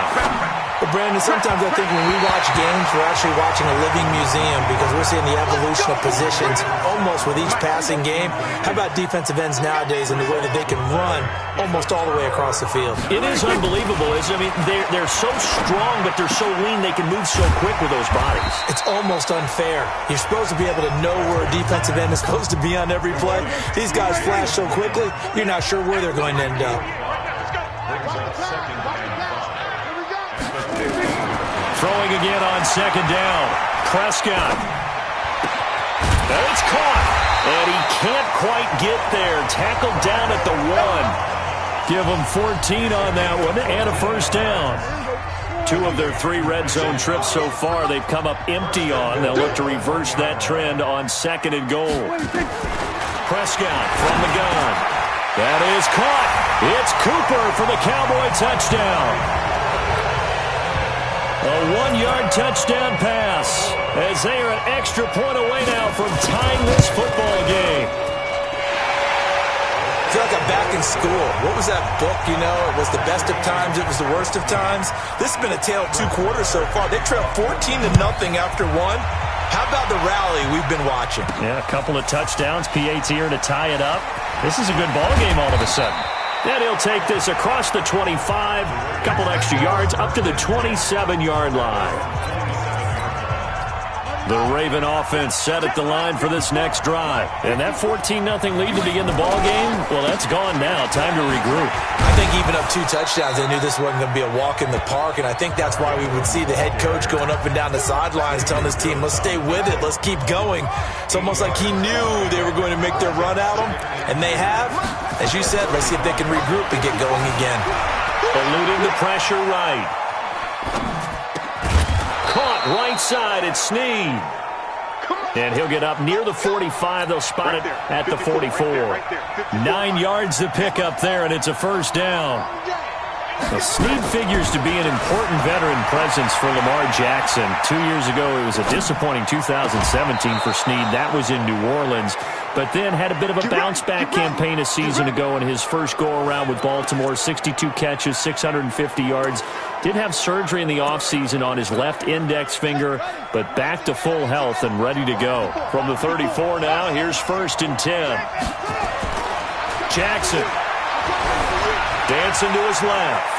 Well, Brandon, sometimes I think when we watch games, we're actually watching a living museum because we're seeing the evolution of positions almost with each passing game. How about defensive ends nowadays and the way that they can run almost all the way across the field? It is unbelievable, isn't it? I mean, they're so strong, but they're so lean, they can move so quick with those bodies. It's almost unfair. You're supposed to be able to know where a defensive end is supposed to be on every play. These guys flash so quickly, you're not sure where they're going to end up. Throwing again on second down. Prescott. And it's caught. And he can't quite get there. Tackled down at the 1. Give him 14 on that one and a first down. 2 of their 3 red zone trips so far they've come up empty on. They'll look to reverse that trend on second and goal. Prescott from the gun. That is caught. It's Cooper for the Cowboy touchdown. A 1-yard touchdown pass as they are an extra point away now from tying this football game. I feel like I'm back in school. What was that book, you know? It was the best of times. It was the worst of times. This has been a tale of 2 quarters so far. They trailed 14-0 after 1. How about the rally we've been watching? Yeah, a couple of touchdowns. PAT here to tie it up. This is a good ball game all of a sudden. And he'll take this across the 25, a couple extra yards, up to the 27-yard line. The Raven offense set at the line for this next drive. And that 14-0 lead to begin the ball game, well, that's gone now. Time to regroup. I think even up 2 touchdowns, they knew this wasn't going to be a walk in the park, and I think that's why we would see the head coach going up and down the sidelines telling his team, let's stay with it, let's keep going. It's almost like he knew they were going to make their run at him, and they have. As you said, let's see if they can regroup and get going again. Eluding the pressure right. Caught right side at Snead. And he'll get up near the 45. They'll spot it at the 44. 9 yards to pick up there, and it's a first down. Well, Snead figures to be an important veteran presence for Lamar Jackson. 2 years ago, it was a disappointing 2017 for Snead. That was in New Orleans. But then had a bit of a bounce-back campaign a season ago in his first go-around with Baltimore. 62 catches, 650 yards. Did have surgery in the offseason on his left index finger, but back to full health and ready to go. From the 34 now, here's 1st and 10. Jackson. Dancing to his left.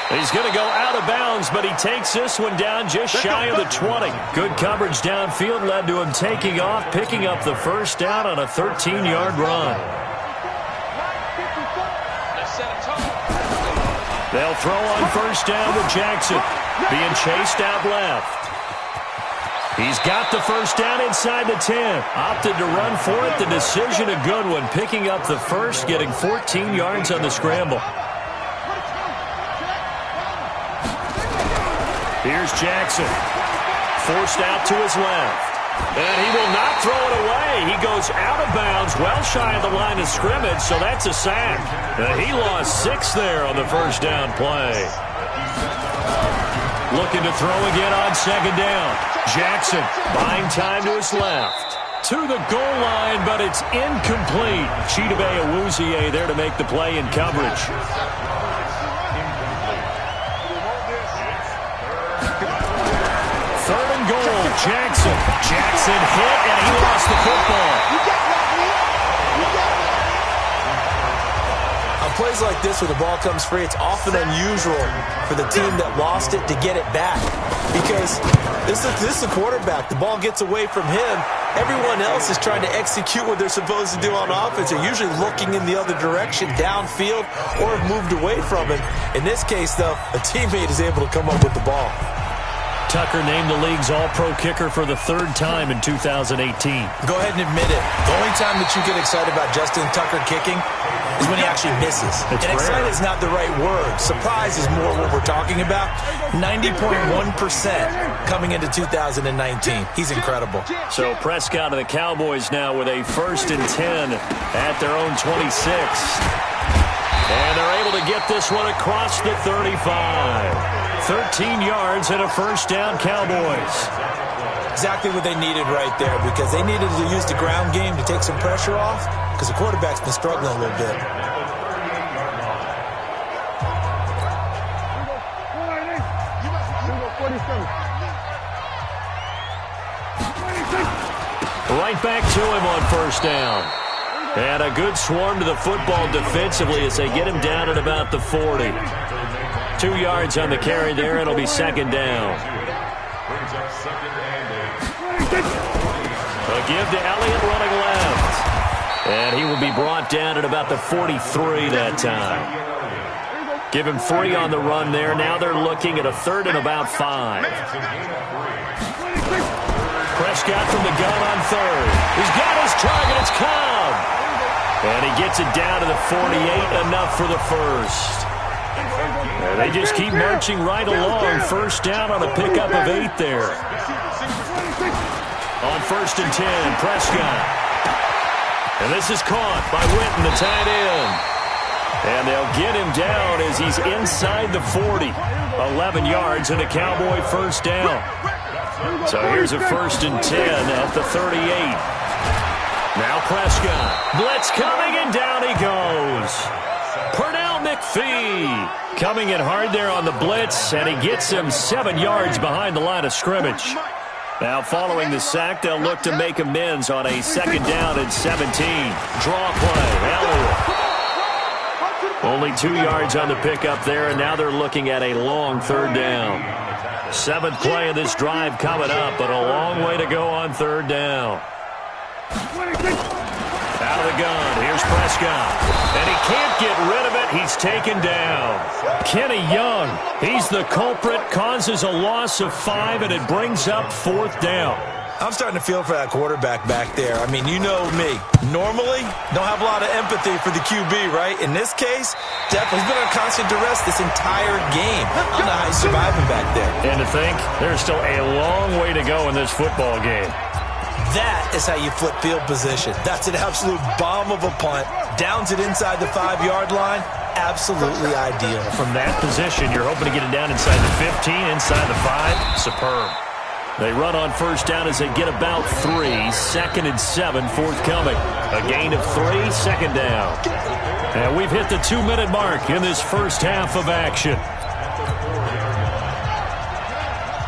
He's going to go out of bounds, but he takes this one down just shy of the 20. Good coverage downfield led to him taking off, picking up the first down on a 13-yard run. They'll throw on first down to Jackson, being chased out left. He's got the first down inside the 10. Opted to run for it. The decision a good one. Picking up the first, getting 14 yards on the scramble. Here's Jackson. Forced out to his left. And he will not throw it away. He goes out of bounds, well shy of the line of scrimmage, so that's a sack. And he lost 6 there on the first down play. Looking to throw again on second down. Jackson buying time to his left. To the goal line, but it's incomplete. Chidobe Awuzie there to make the play in coverage. goal. Jackson hit, and he lost the football. On plays like this where the ball comes free, it's often unusual for the team that lost it to get it back. Because this is the quarterback. The ball gets away from him. Everyone else is trying to execute what they're supposed to do on offense. They're usually looking in the other direction, downfield, or have moved away from him. In this case, though, a teammate is able to come up with the ball. Tucker named the league's all-pro kicker for the third time in 2018. Go ahead and admit it. The only time that you get excited about Justin Tucker kicking is when he actually misses. And excited is not the right word. Surprise is more what we're talking about. 90.1% coming into 2019. He's incredible. So Prescott and the Cowboys now with a 1st and 10 at their own 26. And they're able to get this one across the 35. 13 yards and a first down, Cowboys. Exactly what they needed right there, because they needed to use the ground game to take some pressure off, because the quarterback's been struggling a little bit. Right back to him on first down. And a good swarm to the football defensively as they get him down at about the 40. 2 yards on the carry there. It'll be second down. A give to Elliott running left. And he will be brought down at about the 43 that time. Give him 3 on the run there. Now they're looking at a 3rd and about 5. Prescott from the gun on 3rd. He's got his target. It's Cobb. And he gets it down to the 48. Enough for the first. And they just keep marching right along. First down on a pickup of 8 there. On 1st and 10, Prescott. And this is caught by Witten, the tight end. And they'll get him down as he's inside the 40. 11 yards and a Cowboy first down. So here's a 1st and 10 at the 38. Now Prescott. Blitz coming, and down he goes. Pernell McPhee coming in hard there on the blitz, and he gets him 7 yards behind the line of scrimmage. Now following the sack, they'll look to make amends on a 2nd down and 17. Draw play, Elliott. Only 2 yards on the pickup there, and now they're looking at a long 3rd down. 7th play of this drive coming up, but a long way to go on 3rd down. Out of the gun, here's Prescott. And he can't get rid of it. He's taken down. Kenny Young, he's the culprit, causes a loss of 5, and it brings up 4th down. I'm starting to feel for that quarterback back there. I mean, you know me. Normally, don't have a lot of empathy for the QB, right? In this case, definitely he's been on constant duress this entire game. I don't know how he's surviving back there. And to think, there's still a long way to go in this football game. That is how you flip field position. That's an absolute bomb of a punt. Downs it inside the 5-yard line. Absolutely ideal. From that position, you're hoping to get it down inside the 15, inside the 5. Superb. They run on first down as they get about 3. 2nd and 7 forthcoming. A gain of 3, 2nd down. And we've hit the 2-minute mark in this first half of action.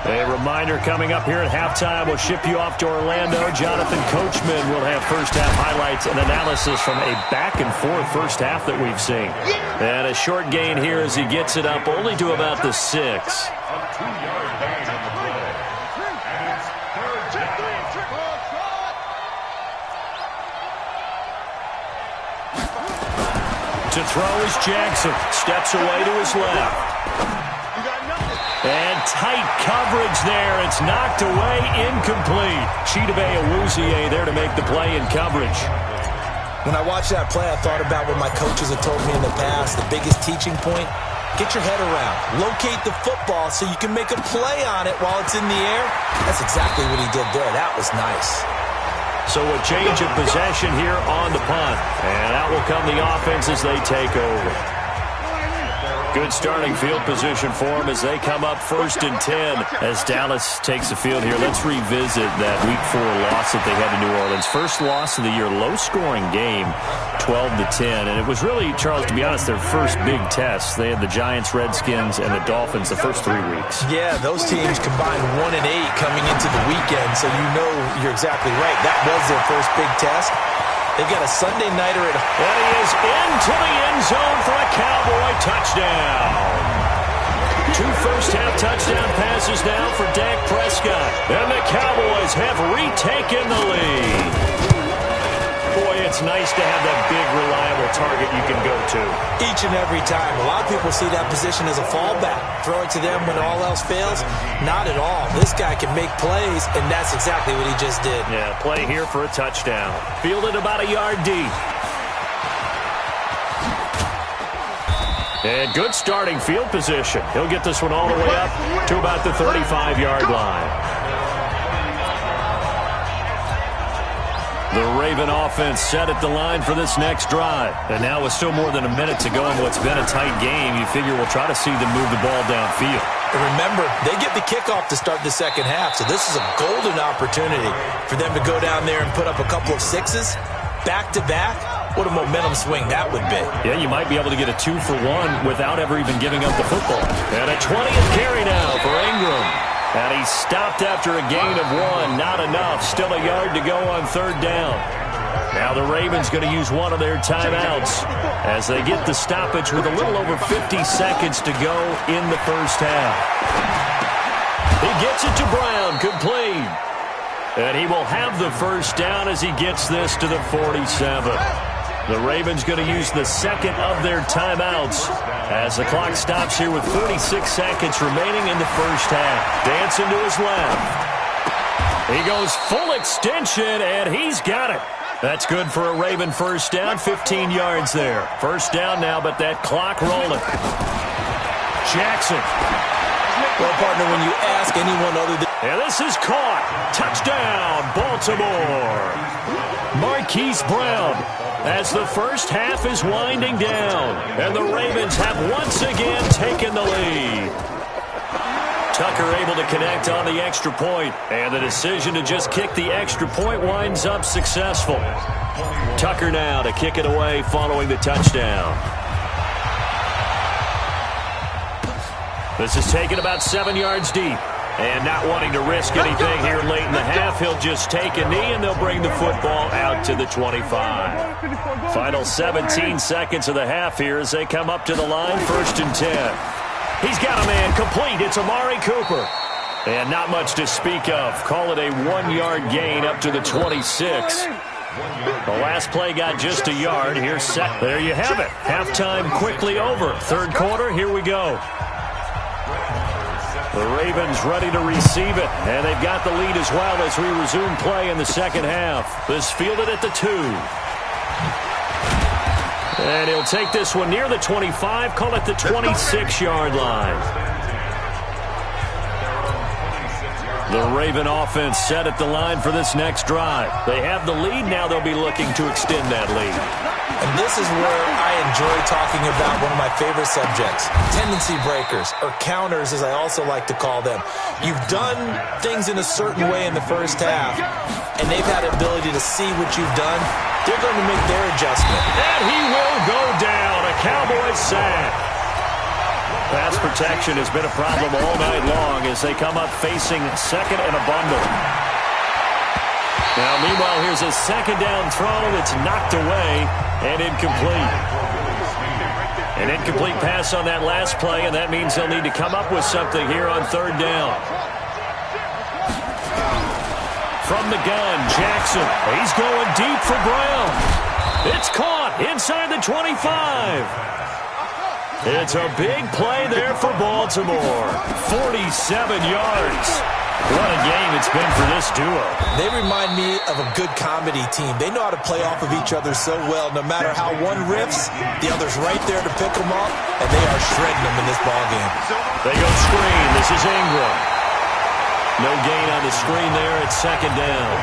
A reminder coming up here at halftime, we'll ship you off to Orlando. Jonathan Coachman will have first half highlights and analysis from a back-and-forth first half that we've seen. And a short gain here as he gets it up only to about the 6. To throw is Jackson. Steps away to his left. And tight coverage there. It's knocked away, incomplete. Chidobe Awuzie there to make the play in coverage. When I watched that play, I thought about what my coaches have told me in the past. The biggest teaching point, get your head around. Locate the football so you can make a play on it while it's in the air. That's exactly what he did there. That was nice. So a change of possession here on the punt. And out will come the offense as they take over. Good starting field position for them as they come up 1st and 10. As Dallas takes the field here, let's revisit that Week 4 loss that they had to New Orleans. First loss of the year, low-scoring game, 12-10. And it was really, Charles, to be honest, their first big test. They had the Giants, Redskins, and the Dolphins the first 3 weeks. Yeah, those teams combined 1-8 coming into the weekend, so you know you're exactly right. That was their first big test. They've got a Sunday nighter at home. And he is into the end zone for a Cowboy touchdown. 2 first-half touchdown passes now for Dak Prescott. And the Cowboys have retaken the lead. Boy, it's nice to have that big, reliable target you can go to. Each and every time. A lot of people see that position as a fallback. Throw it to them when all else fails. Not at all. This guy can make plays, and that's exactly what he just did. Yeah, play here for a touchdown. Fielded about a yard deep. And good starting field position. He'll get this one all the way up to about the 35-yard line. The Raven offense set at the line for this next drive. And now with still more than a minute to go in what's been a tight game, you figure we'll try to see them move the ball downfield. And remember, they get the kickoff to start the second half, so this is a golden opportunity for them to go down there and put up a couple of sixes back-to-back. What a momentum swing that would be. Yeah, you might be able to get a 2-for-1 without ever even giving up the football. And a 20th carry now for Ingram. And he stopped after a gain of 1. Not enough. Still a yard to go on 3rd down. Now the Ravens going to use one of their timeouts as they get the stoppage with a little over 50 seconds to go in the first half. He gets it to Brown. Complete. And he will have the first down as he gets this to the 47. The Ravens going to use the second of their timeouts as the clock stops here with 46 seconds remaining in the first half. Dancing to his left. He goes full extension, and he's got it. That's good for a Raven first down, 15 yards there. First down now, but that clock rolling. Jackson. Well, partner, when you ask anyone other than... And this is caught. Touchdown, Baltimore. Marquise Brown. As the first half is winding down, and the Ravens have once again taken the lead. Tucker able to connect on the extra point, and the decision to just kick the extra point winds up successful. Tucker now to kick it away following the touchdown. This is taken about 7 yards deep. And not wanting to risk anything here late in the half, he'll just take a knee, and they'll bring the football out to the 25. Final 17 seconds of the half here as they come up to the line, 1st and 10. He's got a man complete. It's Amari Cooper. And not much to speak of. Call it a 1-yard gain up to the 26. The last play got just a yard. Here's set. There you have it. Halftime quickly over. 3rd quarter, here we go. The Ravens ready to receive it, and they've got the lead as well as we resume play in the second half. This fielded at the 2. And he'll take this one near the 25, call it the 26-yard line. The Raven offense set at the line for this next drive. They have the lead, now they'll be looking to extend that lead. And this is where I enjoy talking about one of my favorite subjects, tendency breakers, or counters as I also like to call them. You've done things in a certain way in the first half, and they've had the ability to see what you've done. They're going to make their adjustment. And he will go down, a Cowboys sack. Pass protection has been a problem all night long as they come up facing second and a bundle. Now, meanwhile, here's a second down throw that's knocked away and incomplete. An incomplete pass on that last play, and that means they'll need to come up with something here on 3rd down. From the gun, Jackson. He's going deep for Brown. It's caught inside the 25. It's a big play there for Baltimore. 47 yards. What a game it's been for this duo. They remind me of a good comedy team. They know how to play off of each other so well. No matter how one riffs, the other's right there to pick them up, and they are shredding them in this ballgame. They go screen. This is Ingram. No gain on the screen there. It's 2nd down.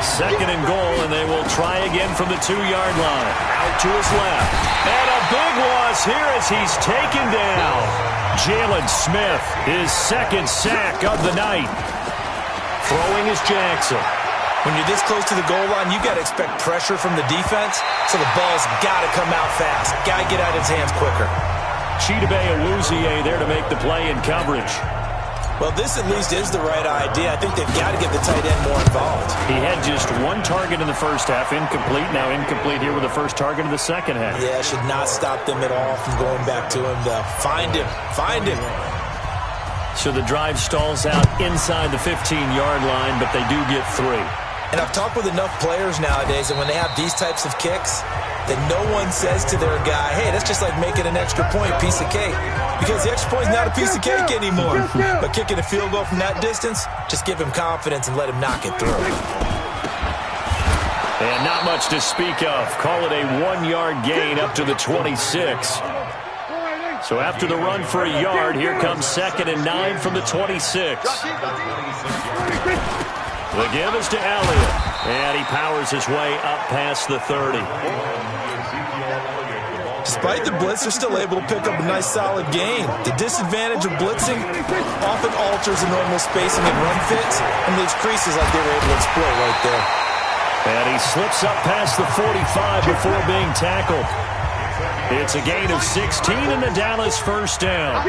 Second and goal, and they will try again from the 2-yard line. Out to his left. And a big loss here as he's taken down. Jalen Smith, his second sack of the night. Throwing is Jackson. When you're this close to the goal line, you got to expect pressure from the defense, so the ball's got to come out fast. Got to get out of his hands quicker. Chidobe Awuzie there to make the play in coverage. Well, this at least is the right idea. I think they've got to get the tight end more involved. He had just one target in the first half, incomplete. Now incomplete here with the first target of the second half. Yeah, should not stop them at all from going back to him, though. Find him. Find him. So the drive stalls out inside the 15-yard line, but they do get 3. And I've talked with enough players nowadays that when they have these types of kicks, that no one says to their guy, hey, that's just like making an extra point, piece of cake. Because the extra point is not a piece of cake anymore. But kicking a field goal from that distance, just give him confidence and let him knock it through. And not much to speak of. Call it a 1-yard gain up to the 26. So after the run for a yard, here comes 2nd and 9 from the 26. The give is to Elliott, and he powers his way up past the 30. Despite the blitz, they're still able to pick up a nice, solid gain. The disadvantage of blitzing often alters the normal spacing and run fits and leaves creases like they were able to exploit right there. And he slips up past the 45 before being tackled. It's a gain of 16 and the Dallas first down.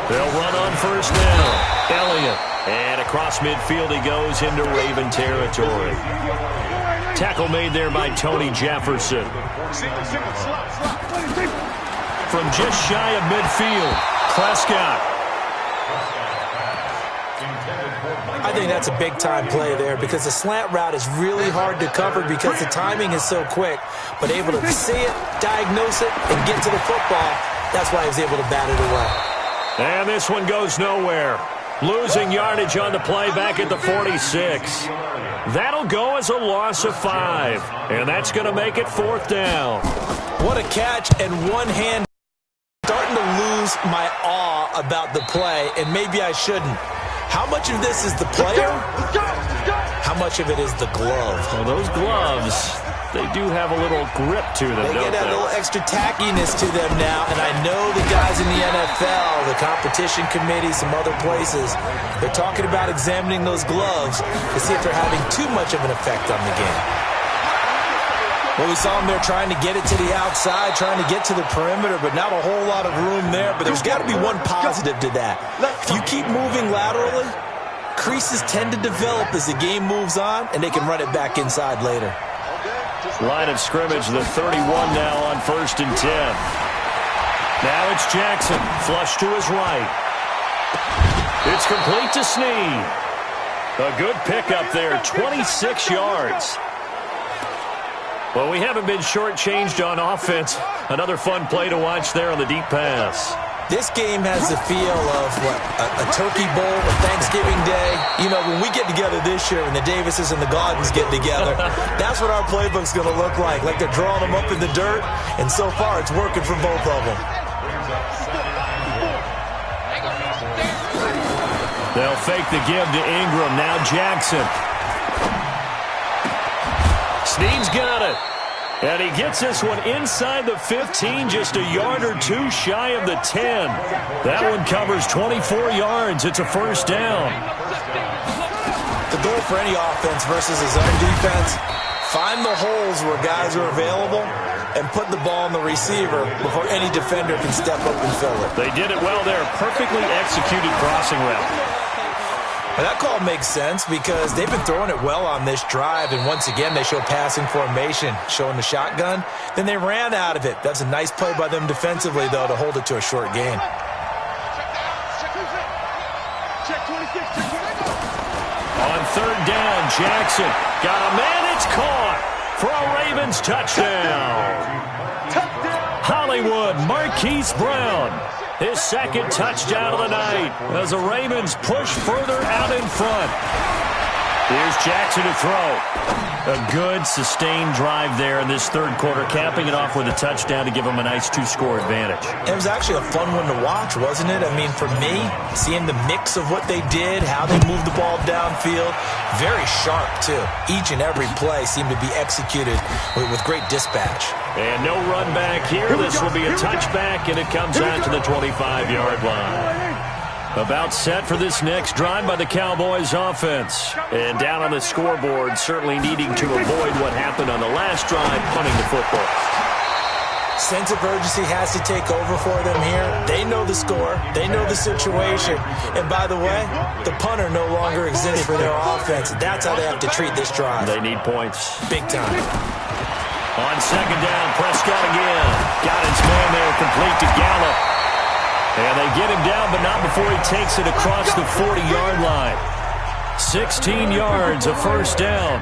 They'll run on first down. Elliott. And across midfield he goes into Raven territory. Tackle made there by Tony Jefferson. From just shy of midfield, Prescott. I think that's a big-time play there because the slant route is really hard to cover because the timing is so quick. But able to see it, diagnose it, and get to the football, that's why he was able to bat it away. And this one goes nowhere. Losing yardage on the play back at the 46. That'll go as a loss of 5. And that's going to make it 4th down. What a catch and one hand. Starting to lose my awe about the play, and maybe I shouldn't. How much of this is the player? How much of it is the glove? Well, those gloves, they do have a little grip to them, They get that little extra tackiness to them now, and I know the guys in the NFL, the competition committee, some other places, they're talking about examining those gloves to see if they're having too much of an effect on the game. Well, we saw them there trying to get it to the outside, trying to get to the perimeter, but not a whole lot of room there. But there's got to be one positive to that. If you keep moving laterally, creases tend to develop as the game moves on, and they can run it back inside later. Line of scrimmage, the 31 now on 1st and 10. Now it's Jackson, flush to his right. It's complete to Snead. A good pickup there, 26 yards. Well, we haven't been shortchanged on offense. Another fun play to watch there on the deep pass. This game has the feel of, a turkey bowl, a Thanksgiving Day. You know, when we get together this year and the Davises and the Gaudens get together, that's what our playbook's going to look like they're drawing them up in the dirt, and so far it's working for both of them. They'll fake the give to Ingram. Now Jackson. Snead's got it. And he gets this one inside the 15, just a yard or two shy of the 10. That one covers 24 yards. It's a first down. The goal for any offense versus a zone defense, find the holes where guys are available and put the ball on the receiver before any defender can step up and fill it. They did it well there. Perfectly executed crossing route. And that call makes sense because they've been throwing it well on this drive, and once again they show passing formation, showing the shotgun. Then they ran out of it. That's a nice play by them defensively, though, to hold it to a short gain. On 3rd down, Jackson got a man. It's caught for a Ravens touchdown. Hollywood Marquise Brown. His second touchdown of the night as the Ravens push further out in front. Here's Jackson to throw. A good, sustained drive there in this third quarter, capping it off with a touchdown to give them a nice 2-score advantage. It was actually a fun one to watch, wasn't it? I mean, for me, seeing the mix of what they did, how they moved the ball downfield, very sharp, too. Each and every play seemed to be executed with great dispatch. And no run back here. This will be a touchback, and it comes out to the 25-yard line. About set for this next drive by the Cowboys offense. And down on the scoreboard, certainly needing to avoid what happened on the last drive, punting the football. Sense of urgency has to take over for them here. They know the score. They know the situation. And by the way, the punter no longer exists for their offense. That's how they have to treat this drive. They need points. Big time. On second down, Prescott again. Got his man there, complete to Gallup. And they get him down, but not before he takes it across the 40-yard line. 16 yards, a first down.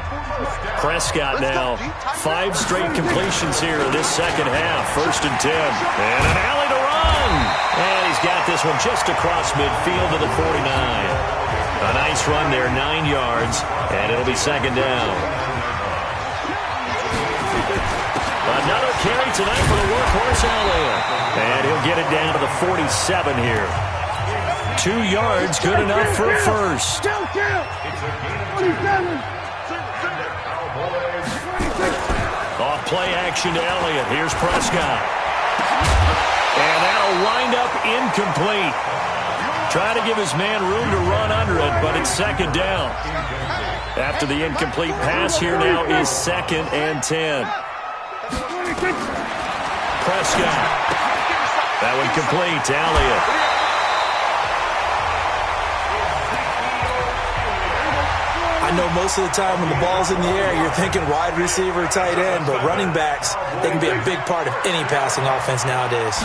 Prescott now, 5 straight completions here in this second half. 1st and 10. And an alley to run. And he's got this one just across midfield to the 49. A nice run there, 9 yards, and it'll be second down. Another carry tonight for the workhorse Elliott. And he'll get it down to the 47 here. 2 yards, good enough for a first. Off play action to Elliott. Here's Prescott. And that'll wind up incomplete. Trying to give his man room to run under it, but it's second down. After the incomplete pass, here now is 2nd and 10. Prescott. That one complete to Elliott. I know most of the time when the ball's in the air, you're thinking wide receiver, tight end, but running backs, they can be a big part of any passing offense nowadays.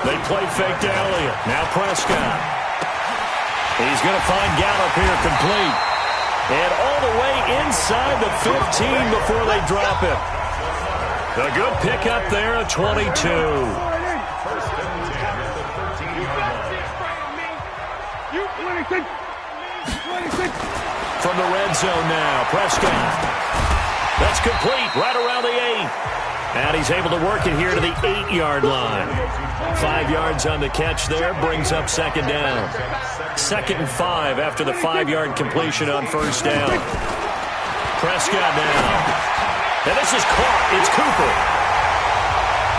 They play fake to Elliott. Now Prescott. He's going to find Gallup here complete. And all the way inside the 15 before they drop him. A good pickup there at 22. From the red zone now, Prescott. That's complete right around the 8. And he's able to work it here to the 8-yard line. 5 yards on the catch there, brings up second down. 2nd and 5 after the 5-yard completion on first down. Prescott now. And this is caught. It's Cooper.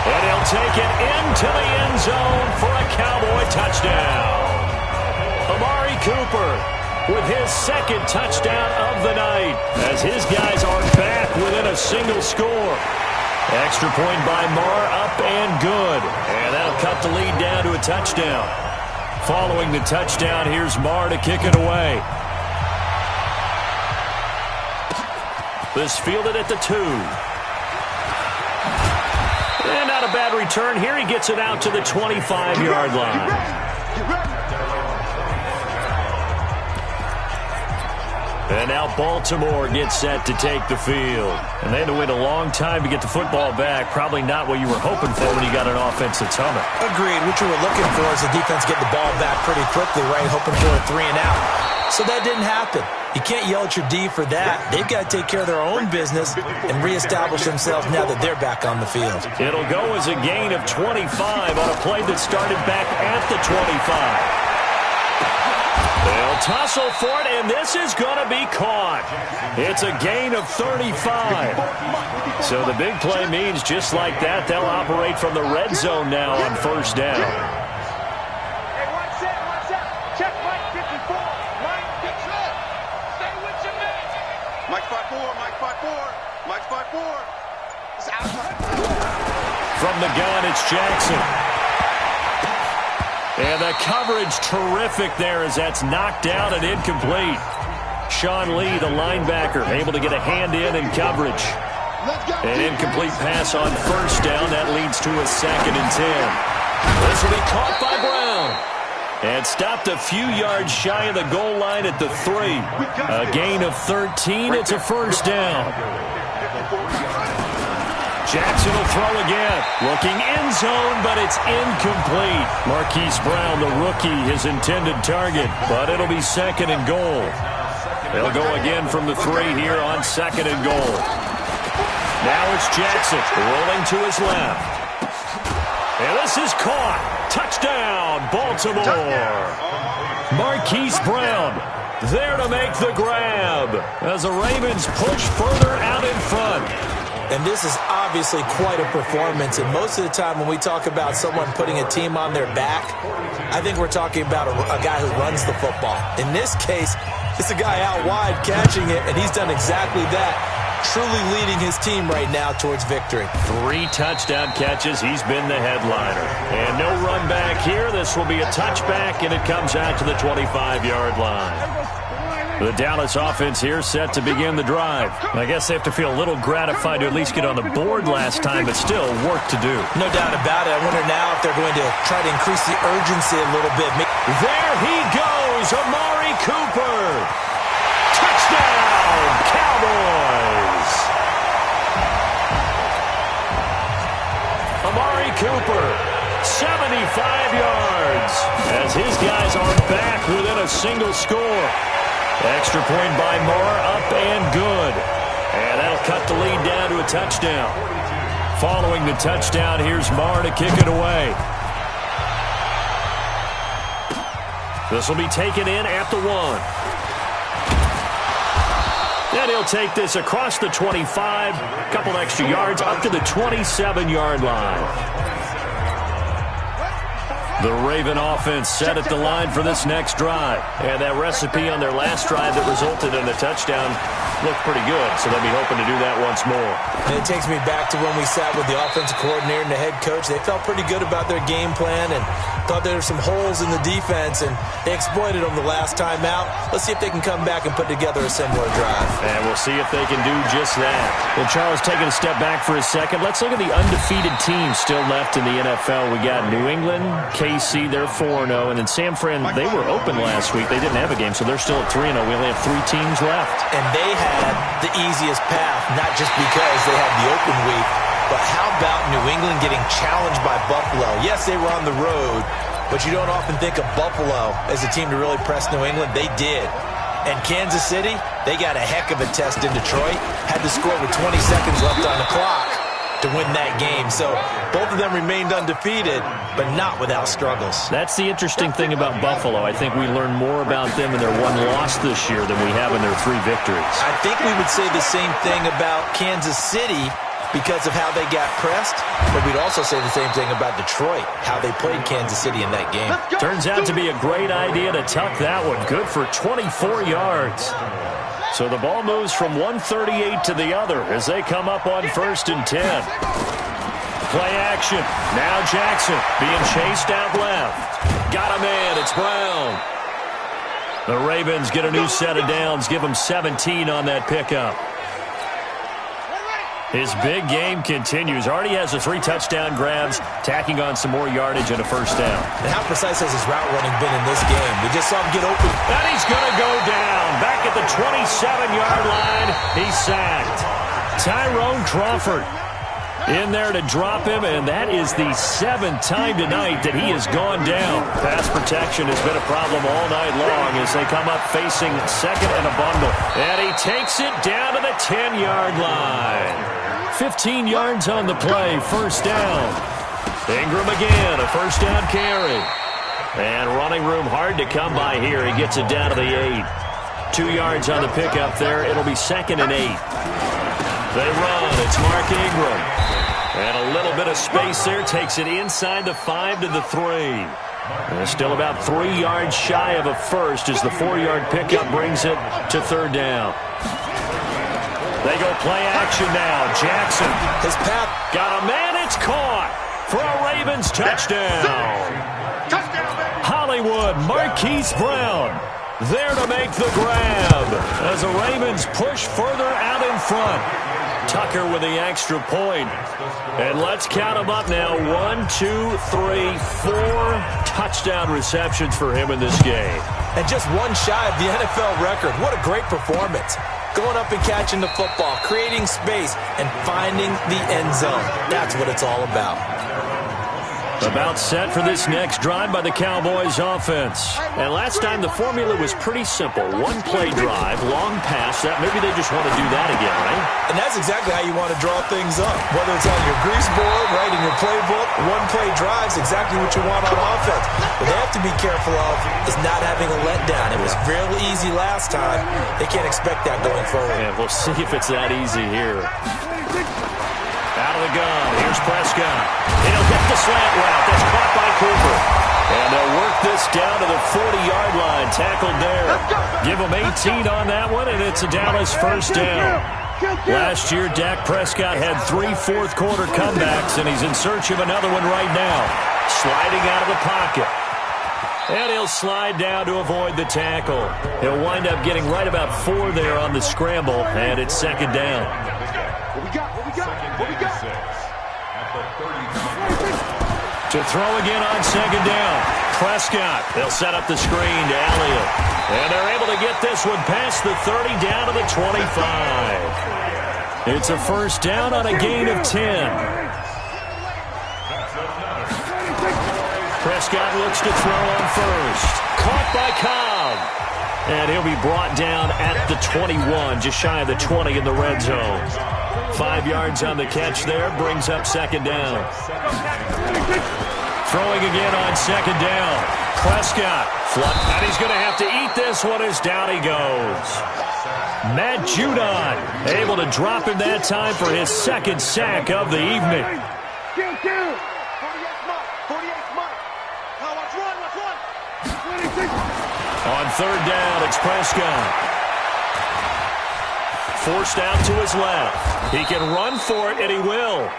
And he'll take it into the end zone for a Cowboy touchdown. Amari Cooper with his 2nd touchdown of the night as his guys are back within a single score. Extra point by Marr, up and good. And that'll cut the lead down to a touchdown. Following the touchdown, here's Marr to kick it away. This fielded at the 2. And not a bad return here. He gets it out to the 25-yard line. And now Baltimore gets set to take the field. And they had to wait a long time to get the football back. Probably not what you were hoping for when you got an offense that's humming. Agreed. What you were looking for is the defense get the ball back pretty quickly, right? Hoping for a 3 and out. So that didn't happen. You can't yell at your D for that. They've got to take care of their own business and reestablish themselves now that they're back on the field. It'll go as a gain of 25 on a play that started back at the 25. They'll tussle for it, and this is going to be caught. It's a gain of 35. So the big play means just like that, they'll operate from the red zone now on first down. Hey, one set. Check Mike 54. Mike, fix up. Stay with your man. Mike 5-4. Mike 5-4. It's outside. From the gun, it's Jackson. And the coverage terrific there as that's knocked out and incomplete. Sean Lee, the linebacker, able to get a hand in coverage. An incomplete pass on first down. That leads to a 2nd and 10. This will be caught by Brown. And stopped a few yards shy of the goal line at the 3. A gain of 13. It's a first down. Jackson will throw again. Looking end zone, but it's incomplete. Marquise Brown, the rookie, his intended target. But it'll be 2nd and goal. They'll go again from the 3 here on 2nd and goal. Now it's Jackson rolling to his left. And this is caught. Touchdown, Baltimore. Marquise Brown there to make the grab as the Ravens push further out in front. And this is obviously quite a performance. And most of the time when we talk about someone putting a team on their back, I think we're talking about a guy who runs the football. In this case, it's a guy out wide catching it, and he's done exactly that. Truly leading his team right now towards victory. 3 touchdown catches. He's been the headliner. And no run back here. This will be a touchback, and it comes out to the 25-yard line. The Dallas offense here set to begin the drive. I guess they have to feel a little gratified to at least get on the board last time, but still work to do. No doubt about it. I wonder now if they're going to try to increase the urgency a little bit. There he goes, Amari Cooper. Touchdown, Cowboys. Amari Cooper, 75 yards, as his guys are back within a single score. Extra point by Moore, up and good. And that'll cut the lead down to a touchdown. Following the touchdown, here's Moore to kick it away. This will be taken in at the 1. And he'll take this across the 25, a couple extra yards, up to the 27-yard line. The Raven offense set at the line for this next drive. And that recipe on their last drive that resulted in a touchdown looked pretty good, so they'll be hoping to do that once more. And it takes me back to when we sat with the offensive coordinator and the head coach. They felt pretty good about their game plan and thought there were some holes in the defense, and they exploited them the last time out. Let's see if they can come back and put together a similar drive. And we'll see if they can do just that. Well, Charles, taking a step back for a second, let's look at the undefeated teams still left in the NFL. We got New England, KC, they're 4-0, and then San Fran, they were open last week. They didn't have a game, so they're still at 3-0. We only have 3 teams left. And they had the easiest path, not just because they had the open week, but how about New England getting challenged by Buffalo? Yes, they were on the road, but you don't often think of Buffalo as a team to really press New England. They did. And Kansas City, they got a heck of a test in Detroit. Had to score with 20 seconds left on the clock to win that game. So both of them remained undefeated, but not without struggles. That's the interesting thing about Buffalo. I think we learned more about them in their 1 loss this year than we have in their 3 victories. I think we would say the same thing about Kansas City because of how they got pressed, but we'd also say the same thing about Detroit, how they played Kansas City in that game. Turns out to be a great idea to tuck that one. Good for 24 yards. So the ball moves from 138 to the other as they come up on 1st and 10. Play action. Now Jackson being chased out left. Got a man. It's Brown. The Ravens get a new set of downs. Give them 17 on that pickup. His big game continues. Already has the 3 touchdown grabs, tacking on some more yardage and a 1st down. And how precise has his route running been in this game? We just saw him get open. And he's going to go down. Back at the 27-yard line, he's sacked. Tyrone Crawford in there to drop him, and that is the 7th time tonight that he has gone down. Pass protection has been a problem all night long as they come up facing 2nd and a bundle. And he takes it down to the 10-yard line. 15 yards on the play, 1st down. Ingram again, a 1st down carry. And running room hard to come by here. He gets it down to the 8. 2 yards on the pickup there. It'll be 2nd and 8. They run. It's Mark Ingram. And a little bit of space there. Takes it inside the 5 to the 3. And still about 3 yards shy of a 1st as the 4-yard pickup brings it to 3rd down. They go play action now. Jackson. His path. Got a man. It's caught for a Ravens touchdown. Hollywood, Marquise Brown there to make the grab as the Ravens push further out in front. Tucker with the extra point. And let's count them up now. 1, 2, 3, 4 touchdown receptions for him in this game. And just 1 shy of the NFL record. What a great performance. Going up and catching the football, creating space, and finding the end zone. That's what it's all about. About set for this next drive by the Cowboys offense. And last time the formula was pretty simple. One-play drive, long pass. That maybe they just want to do that again, right? And that's exactly how you want to draw things up. Whether it's on your grease board, right, in your playbook, one-play drive's exactly what you want on offense. What they have to be careful of is not having a letdown. It was real easy last time. They can't expect that going forward. Yeah, we'll see if it's that easy here. Out of the gun. Here's Prescott. He'll get the slant route. That's caught by Cooper. And they'll work this down to the 40-yard line. Tackled there. Give them 18 on that one, and it's a Dallas first down. Last year, Dak Prescott had 3 fourth-quarter comebacks, and he's in search of another one right now. Sliding out of the pocket. And he'll slide down to avoid the tackle. He'll wind up getting right about 4 there on the scramble, and it's second down. To throw again on second down. Prescott. They'll set up the screen to Elliott. And they're able to get this one past the 30 down to the 25. It's a first down on a gain of 10. Prescott looks to throw on first. Caught by Cobb. And he'll be brought down at the 21, just shy of the 20 in the red zone. 5 yards on the catch there, brings up second down. Throwing again on second down. Prescott. And he's going to have to eat this one as down he goes. Matt Judon able to drop him that time for his second sack of the evening. On third down, it's Prescott. Forced out to his left. He can run for it, and he will.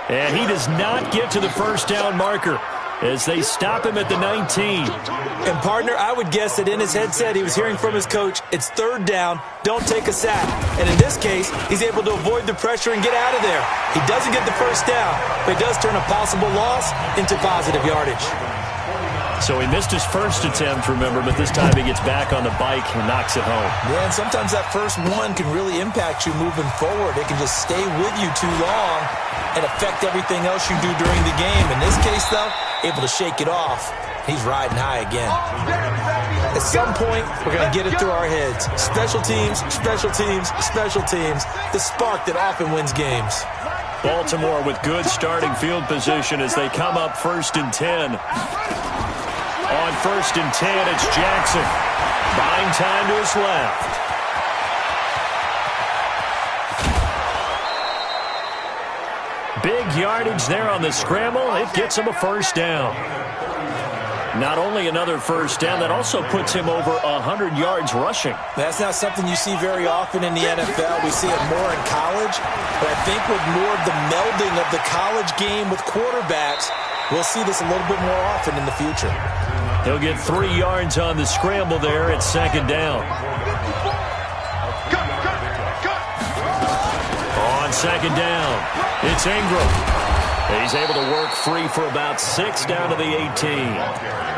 And he does not get to the first down marker as they stop him at the 19. And, partner, I would guess that in his headset he was hearing from his coach, it's third down, don't take a sack. And in this case, he's able to avoid the pressure and get out of there. He doesn't get the first down, but he does turn a possible loss into positive yardage. So he missed his first attempt, remember, but this time he gets back on the bike and knocks it home. Yeah, and sometimes that first one can really impact you moving forward. It can just stay with you too long and affect everything else you do during the game. In this case, though, able to shake it off. He's riding high again. At some point, we're going to get it through our heads. Special teams, special teams, special teams. The spark that often wins games. Baltimore with good starting field position as they come up 1st and 10. On 1st and 10, it's Jackson. Buying time to his left. Big yardage there on the scramble. It gets him a first down. Not only another first down, that also puts him over 100 yards rushing. That's not something you see very often in the NFL. We see it more in college. But I think with more of the melding of the college game with quarterbacks, we'll see this a little bit more often in the future. He'll get 3 yards on the scramble there at second down. On second down, it's Ingram. He's able to work free for about 6 down to the 18.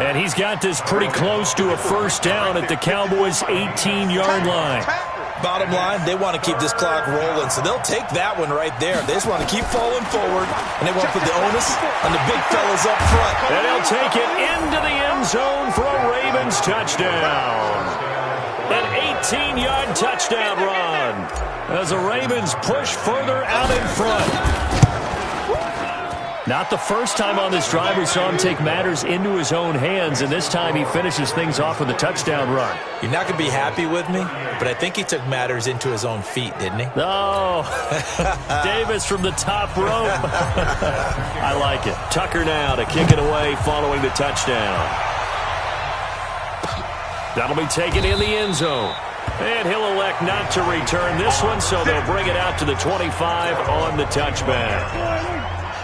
And he's got this pretty close to a first down at the Cowboys' 18-yard line. Bottom line, they want to keep this clock rolling, so they'll take that one right there. They just want to keep falling forward, and they want to put the onus on the big fellas up front. And they'll take it into the end zone for a Ravens touchdown. An 18-yard touchdown run as the Ravens push further out in front. Not the first time on this drive we saw him take matters into his own hands, and this time he finishes things off with a touchdown run. You're not going to be happy with me, but I think he took matters into his own feet, didn't he? No. Davis from the top rope. I like it. Tucker now to kick it away following the touchdown. That'll be taken in the end zone. And he'll elect not to return this one, so they'll bring it out to the 25 on the touchback.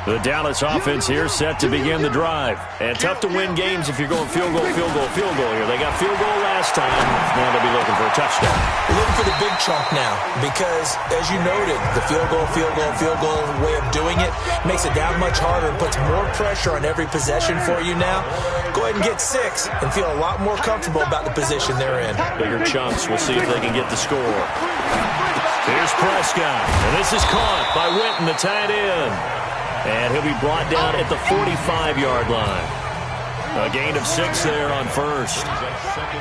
The Dallas offense here set to begin the drive. And tough to win games if you're going field goal, field goal, field goal here. They got field goal last time. Now they'll be looking for a touchdown. We're looking for the big chunk now because, as you noted, the field goal way of doing it makes it that much harder and puts more pressure on every possession for you now. Go ahead and get 6 and feel a lot more comfortable about the position they're in. Bigger chunks. We'll see if they can get the score. Here's Prescott. And this is caught by Witten, the tight end. And he'll be brought down at the 45-yard line. A gain of 6 there on first.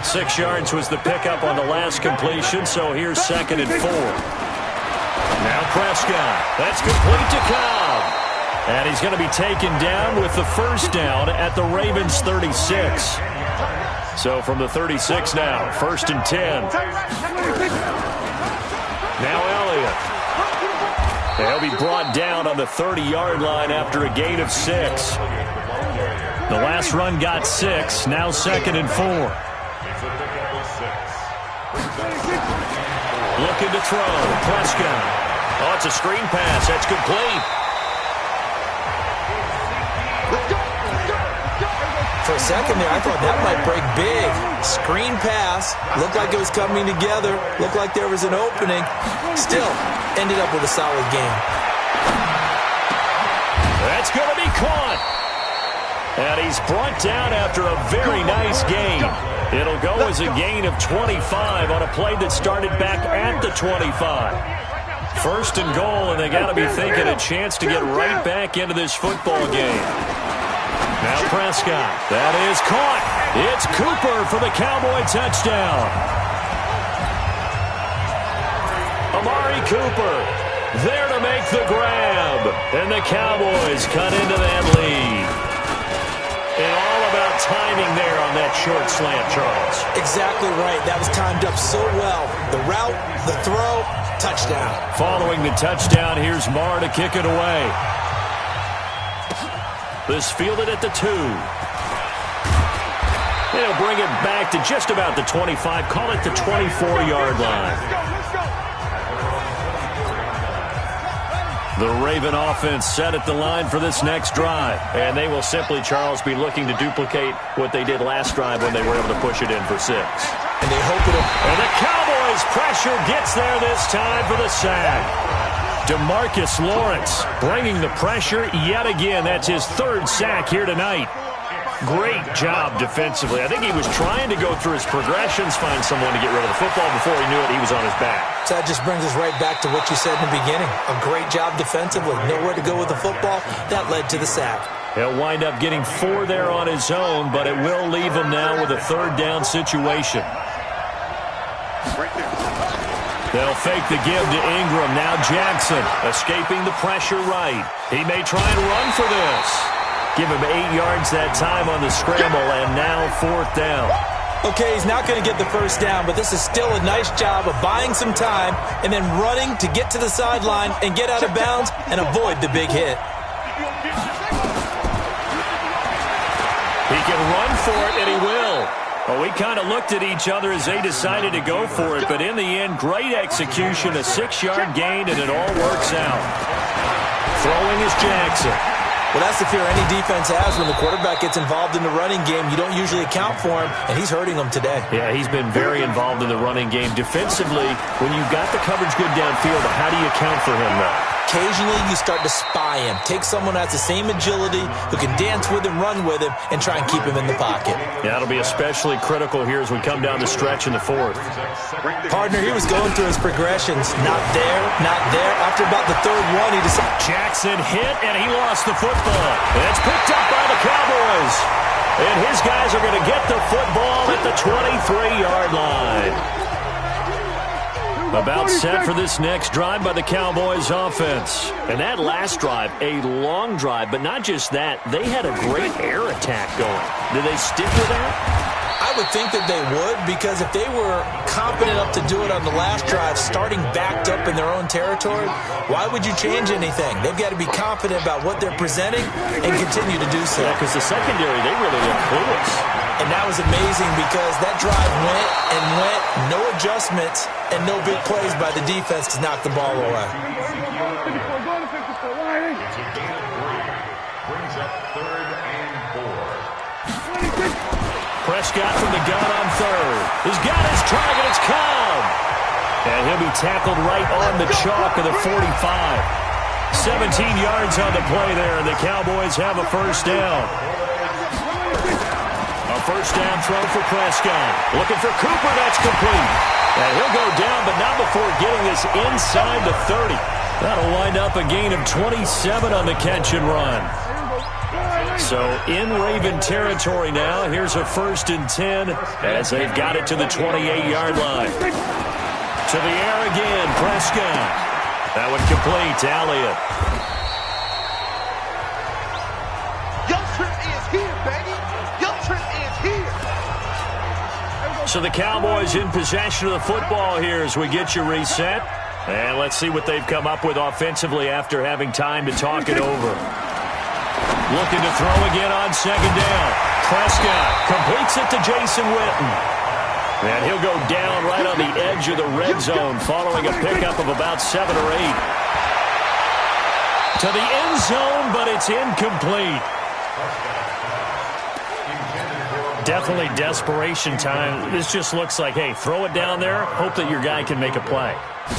6 yards was the pickup on the last completion, so here's 2nd and 4. Now Prescott. That's complete to Cobb. And he's going to be taken down with the first down at the Ravens' 36. So from the 36 now, 1st and 10. Now Elliott. They'll be brought down on the 30-yard line after a gain of 6. The last run got 6. Now 2nd and 4. Looking to throw. Prescott. Oh, it's a screen pass. That's complete. For a second there, I thought that might break big. Screen pass. Looked like it was coming together. Looked like there was an opening. Still, ended up with a solid game. That's going to be caught. And he's brought down after a very nice gain. It'll go as a gain of 25 on a play that started back at the 25. 1st and goal, and they got to be thinking a chance to get right back into this football game. Now Prescott. That is caught. It's Cooper for the Cowboy touchdown. Amari Cooper there to make the grab. And the Cowboys cut into that lead. And all about timing there on that short slant, Charles. Exactly right. That was timed up so well. The route, the throw, touchdown. Following the touchdown, here's Marr to kick it away. This fielded at the 2. They'll bring it back to just about the 25. Call it the 24-yard line. The Raven offense set at the line for this next drive. And they will simply, Charles, be looking to duplicate what they did last drive when they were able to push it in for 6. And they hope it'll... And the Cowboys' pressure gets there this time for the sack. DeMarcus Lawrence bringing the pressure yet again. That's his 3rd sack here tonight. Great job defensively. I think he was trying to go through his progressions, find someone to get rid of the football. Before he knew it, he was on his back. So that just brings us right back to what you said in the beginning. A great job defensively. Nowhere to go with the football. That led to the sack. He'll wind up getting 4 there on his own, but it will leave him now with a 3rd down situation. They'll fake the give to Ingram. Now Jackson escaping the pressure right. He may try and run for this. Give him 8 yards that time on the scramble, and now 4th down. Okay, he's not going to get the first down, but this is still a nice job of buying some time and then running to get to the sideline and get out of bounds and avoid the big hit. He can run for it, and he will. Well, we kind of looked at each other as they decided to go for it, but in the end, great execution, a 6-yard gain, and it all works out. Throwing is Jackson. Well, that's the fear any defense has when the quarterback gets involved in the running game. You don't usually account for him, and he's hurting them today. Yeah, he's been very involved in the running game. Defensively, when you've got the coverage good downfield, how do you account for him now? Occasionally, you start to spy him. Take someone who has the same agility, who can dance with him, run with him, and try and keep him in the pocket. Yeah, that'll be especially critical here as we come down the stretch in the 4th. Partner, he was going through his progressions. Not there, not there. After about the 3rd one, he decided... Jackson hit, and he lost the football. And it's picked up by the Cowboys. And his guys are going to get the football at the 23-yard line. About set for this next drive by the Cowboys offense. And that last drive, a long drive, but not just that. They had a great air attack going. Did they stick with that? I would think that they would, because if they were competent enough to do it on the last drive, starting backed up in their own territory, why would you change anything? They've got to be confident about what they're presenting and continue to do so. Yeah, because the secondary, they really look clueless. And that was amazing because that drive went and went, no adjustments, and no big plays by the defense to knock the ball away. Brings up 3rd and 4. Prescott from the gun on 3rd. He's got his target. It's Cobb. And he'll be tackled right on the chalk of the 45. 17 yards on the play there, and the Cowboys have a 1st down. A 1st down throw for Prescott. Looking for Cooper. That's complete. And he'll go down, but not before getting this inside the 30. That'll wind up a gain of 27 on the catch and run. So in Raven territory now. Here's a 1st and 10 as they've got it to the 28-yard line. To the air again, Prescott. That one complete to Elliott. Young Trip is here, baby. Young Trip is here. So the Cowboys in possession of the football here as we get you reset. And let's see what they've come up with offensively after having time to talk it over. Looking to throw again on 2nd down. Prescott completes it to Jason Witten. And he'll go down right on the edge of the red zone following a pickup of about 7 or 8. To the end zone, but it's incomplete. Definitely desperation time. This just looks like, hey, throw it down there, hope that your guy can make a play.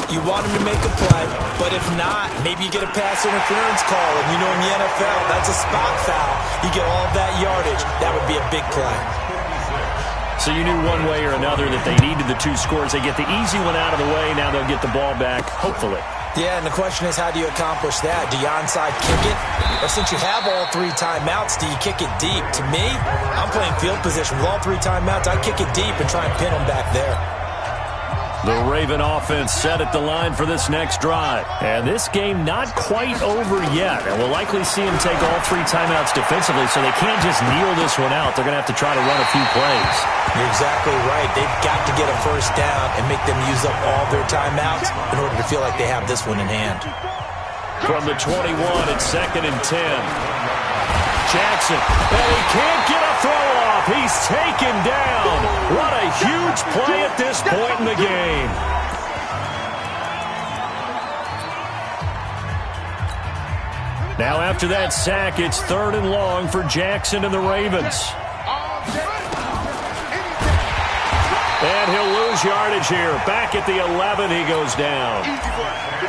You want him to make a play, but if not, maybe you get a pass interference call. And you know in the NFL, that's a spot foul. You get all that yardage. That would be a big play. So you knew one way or another that they needed the 2 scores. They get the easy one out of the way. Now they'll get the ball back, hopefully. Yeah, and the question is, how do you accomplish that? Do you onside kick it? Or since you have all 3 timeouts, do you kick it deep? To me, I'm playing field position. With all 3 timeouts, I kick it deep and try and pin them back there. The Raven offense set at the line for this next drive. And this game not quite over yet. And we'll likely see them take all 3 timeouts defensively, so they can't just kneel this one out. They're going to have to try to run a few plays. You're exactly right. They've got to get a 1st down and make them use up all their timeouts in order to feel like they have this one in hand. From the 21, it's 2nd and 10. Jackson, and he can't get a throw off. He's taken down. What a huge play at this point in the game. Now after that sack, it's 3rd and long for Jackson and the Ravens. And he'll lose yardage here. Back at the 11, he goes down.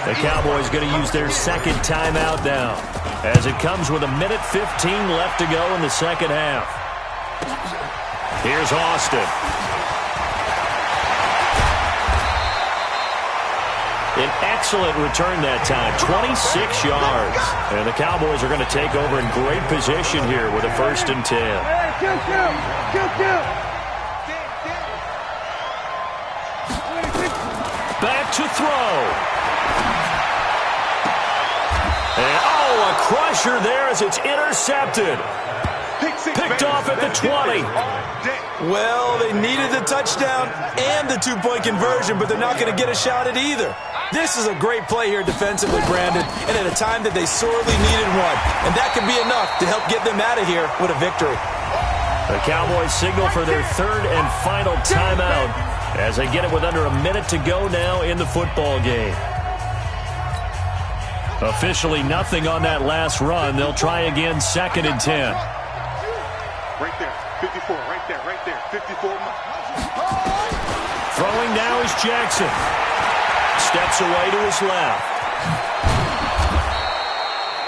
The Cowboys going to use their 2nd timeout now, as it comes with 1:15 left to go in the 2nd half. Here's Austin. An excellent return that time, 26 yards. And the Cowboys are going to take over in great position here with a 1st and 10. Back to throw. And, a crusher there as it's intercepted. Picked off at the 20. Well, they needed the touchdown and the 2-point conversion, but they're not going to get a shot at either. This is a great play here defensively, Brandon, and at a time that they sorely needed one. And that could be enough to help get them out of here with a victory. The Cowboys signal for their 3rd and final timeout as they get it with under a minute to go now in the football game. Officially nothing on that last run. They'll try again 2nd and 10. Right there, 54, right there, 54. Throwing now is Jackson. Steps away to his left.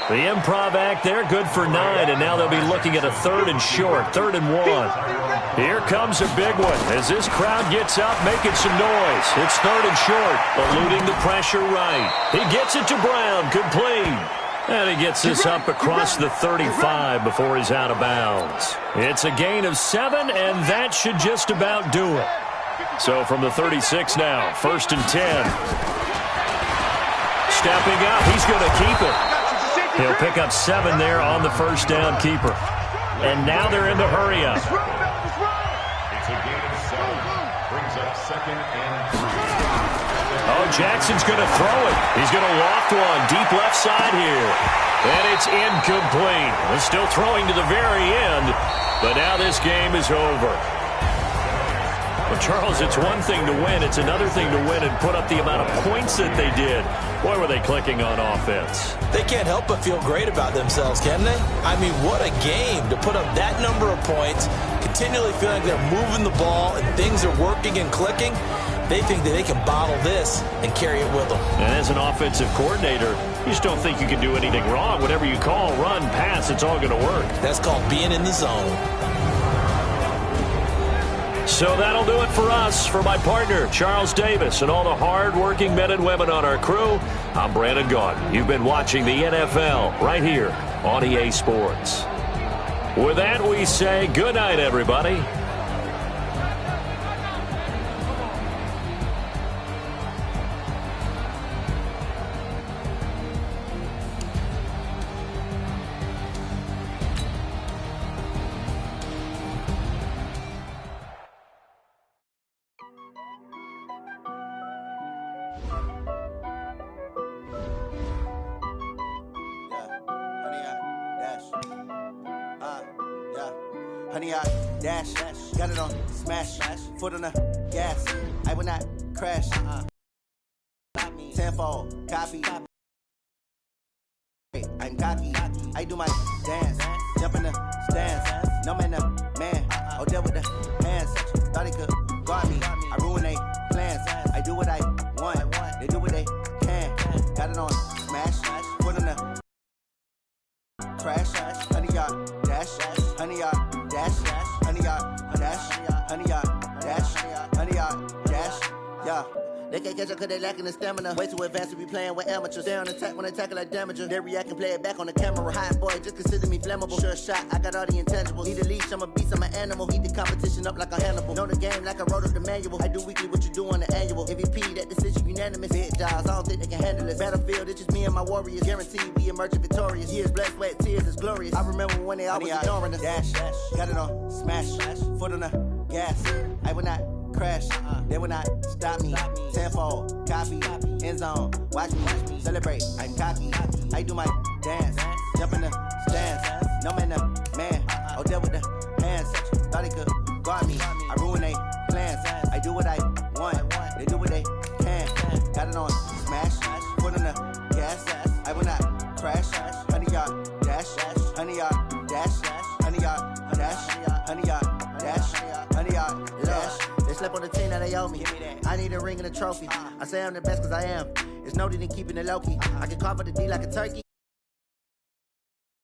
The improv act there, good for 9, and now they'll be looking at a 3rd and short, 3rd and 1. Here comes a big one as this crowd gets up, making some noise. It's 3rd and short, eluding the pressure right. He gets it to Brown, complete. And he gets this up across the 35 before he's out of bounds. It's a gain of 7, and that should just about do it. So from the 36 now, 1st and 10. Stepping up, he's going to keep it. He'll pick up 7 there on the 1st down keeper. And now they're in the hurry up. It's a gain of 7. Brings up 2nd and 3. Oh, Jackson's going to throw it. He's going to loft one deep left side here. And it's incomplete. They're still throwing to the very end, but now this game is over. Well, Charles, it's one thing to win. It's another thing to win and put up the amount of points that they did. Boy, were they clicking on offense. They can't help but feel great about themselves, can they? I mean, what a game to put up that number of points, continually feeling like they're moving the ball and things are working and clicking. They think that they can bottle this and carry it with them. And as an offensive coordinator, you just don't think you can do anything wrong. Whatever you call, run, pass, it's all going to work. That's called being in the zone. So that'll do it for us. For my partner, Charles Davis, and all the hard-working men and women on our crew, I'm Brandon Gaudin. You've been watching the NFL right here on EA Sports. With that, we say good night, everybody. Honey, I dash, got it on smash, foot on the gas. I will not crash. Tenfold, copy. I'm cocky. I do my dance, jump in the stands. No man, man. Oh, deal with the hands. Thought he could guard me. I ruin they plans. I do what I want. They do what they can. Got it on smash, foot on the crash. Honey, y'all dash, honey, y'all dash, honey, y'all dash, honey, y'all dash, honey, y'all dash, yeah. They can't catch up cause they lacking the stamina. Way too advanced to be playing with amateurs. Stay on attack when they tackle like damager. They react and play it back on the camera. Hot boy, just consider me flammable. Sure shot, I got all the intangibles. Need a leash, I'm a beast, I'm an animal. Heat the competition up like a Hannibal. Know the game like I wrote up the manual. I do weekly what you do on the annual. MVP, that decision unanimous. Big jobs, I don't think they can handle it. Battlefield, it's just me and my warriors. Guaranteed we emerge victorious. Years, blood, sweat, tears, it's glorious. I remember when they always ignoring us. Dash, got it on smash, foot on the gas. I will not crash, they will not stop me. Tenfold, copy, end zone, watch me celebrate. I'm cocky, I do my dance, jump in the stands. No man, man. Oh, deal with the hands. Thought he could guard me. I ruin they plans. I do what I want. They do what they can. Got it on smash, foot on the gas. I will not crash. Honey, y'all dash, honey, y'all dash, honey, y'all dash, honey, y'all dash, honey, y'all dash. They slept on the team that they owe me. I need a ring and a trophy. I say I'm the best cause I am. It's noted in keeping it low-key. I can carve up the D like a turkey.